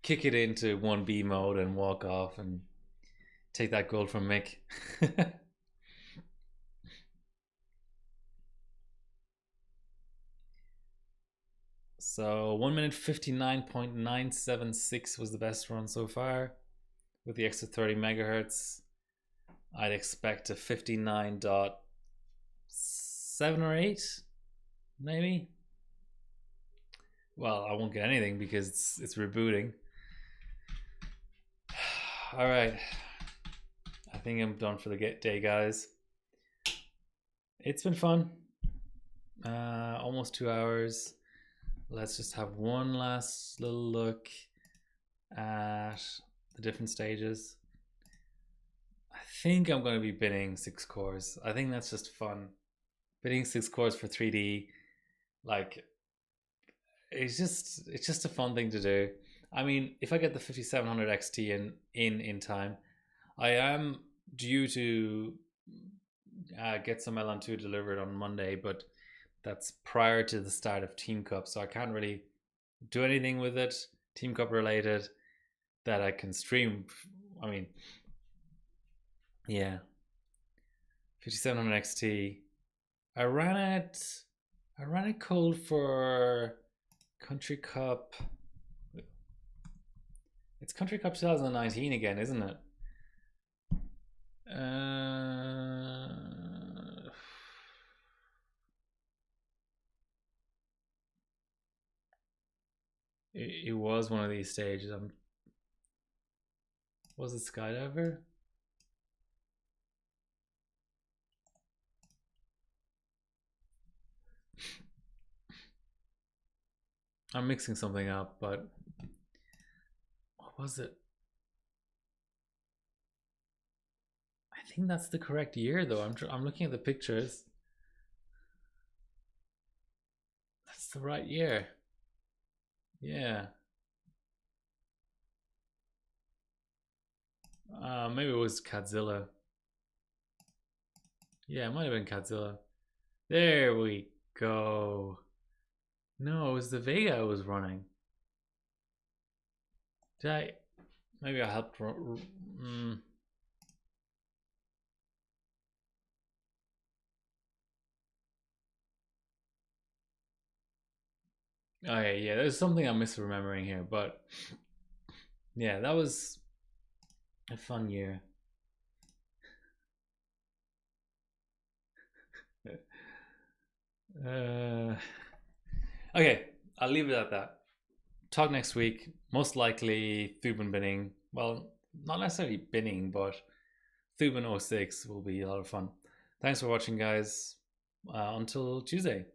kick it into 1B mode and walk off and take that gold from Mick. So 1 minute 59.976 was the best run so far. With the extra 30 megahertz, I'd expect a 59.7 or 8, maybe. Well, I won't get anything because it's rebooting. All right, I think I'm done for the day, guys. It's been fun. Almost 2 hours. Let's just have one last little look at the different stages. I think I'm going to be binning 6 cores. I think that's just fun. Binning 6 cores for 3D, like, it's just a fun thing to do. I mean, if I get the 5700 XT in time, I am due to get some LN2 delivered on Monday, but that's prior to the start of Team Cup, so I can't really do anything with it Team Cup related that I can stream. I mean, yeah, 5700 XT. I ran it cold for Country Cup. It's Country Cup 2019 again, isn't it? It was one of these stages. Was it Skydiver? I'm mixing something up, but what was it? I think that's the correct year, though. I'm looking at the pictures. That's the right year. Yeah. Maybe it was Godzilla. Yeah, it might have been Godzilla. There we go. No, it was the Vega I was running. Did I? Maybe I helped. Okay, yeah, there's something I'm misremembering here, but yeah, that was a fun year. Okay, I'll leave it at that. Talk next week. Most likely Thuban binning. Well, not necessarily binning, but Thuban 06 will be a lot of fun. Thanks for watching, guys. Until Tuesday.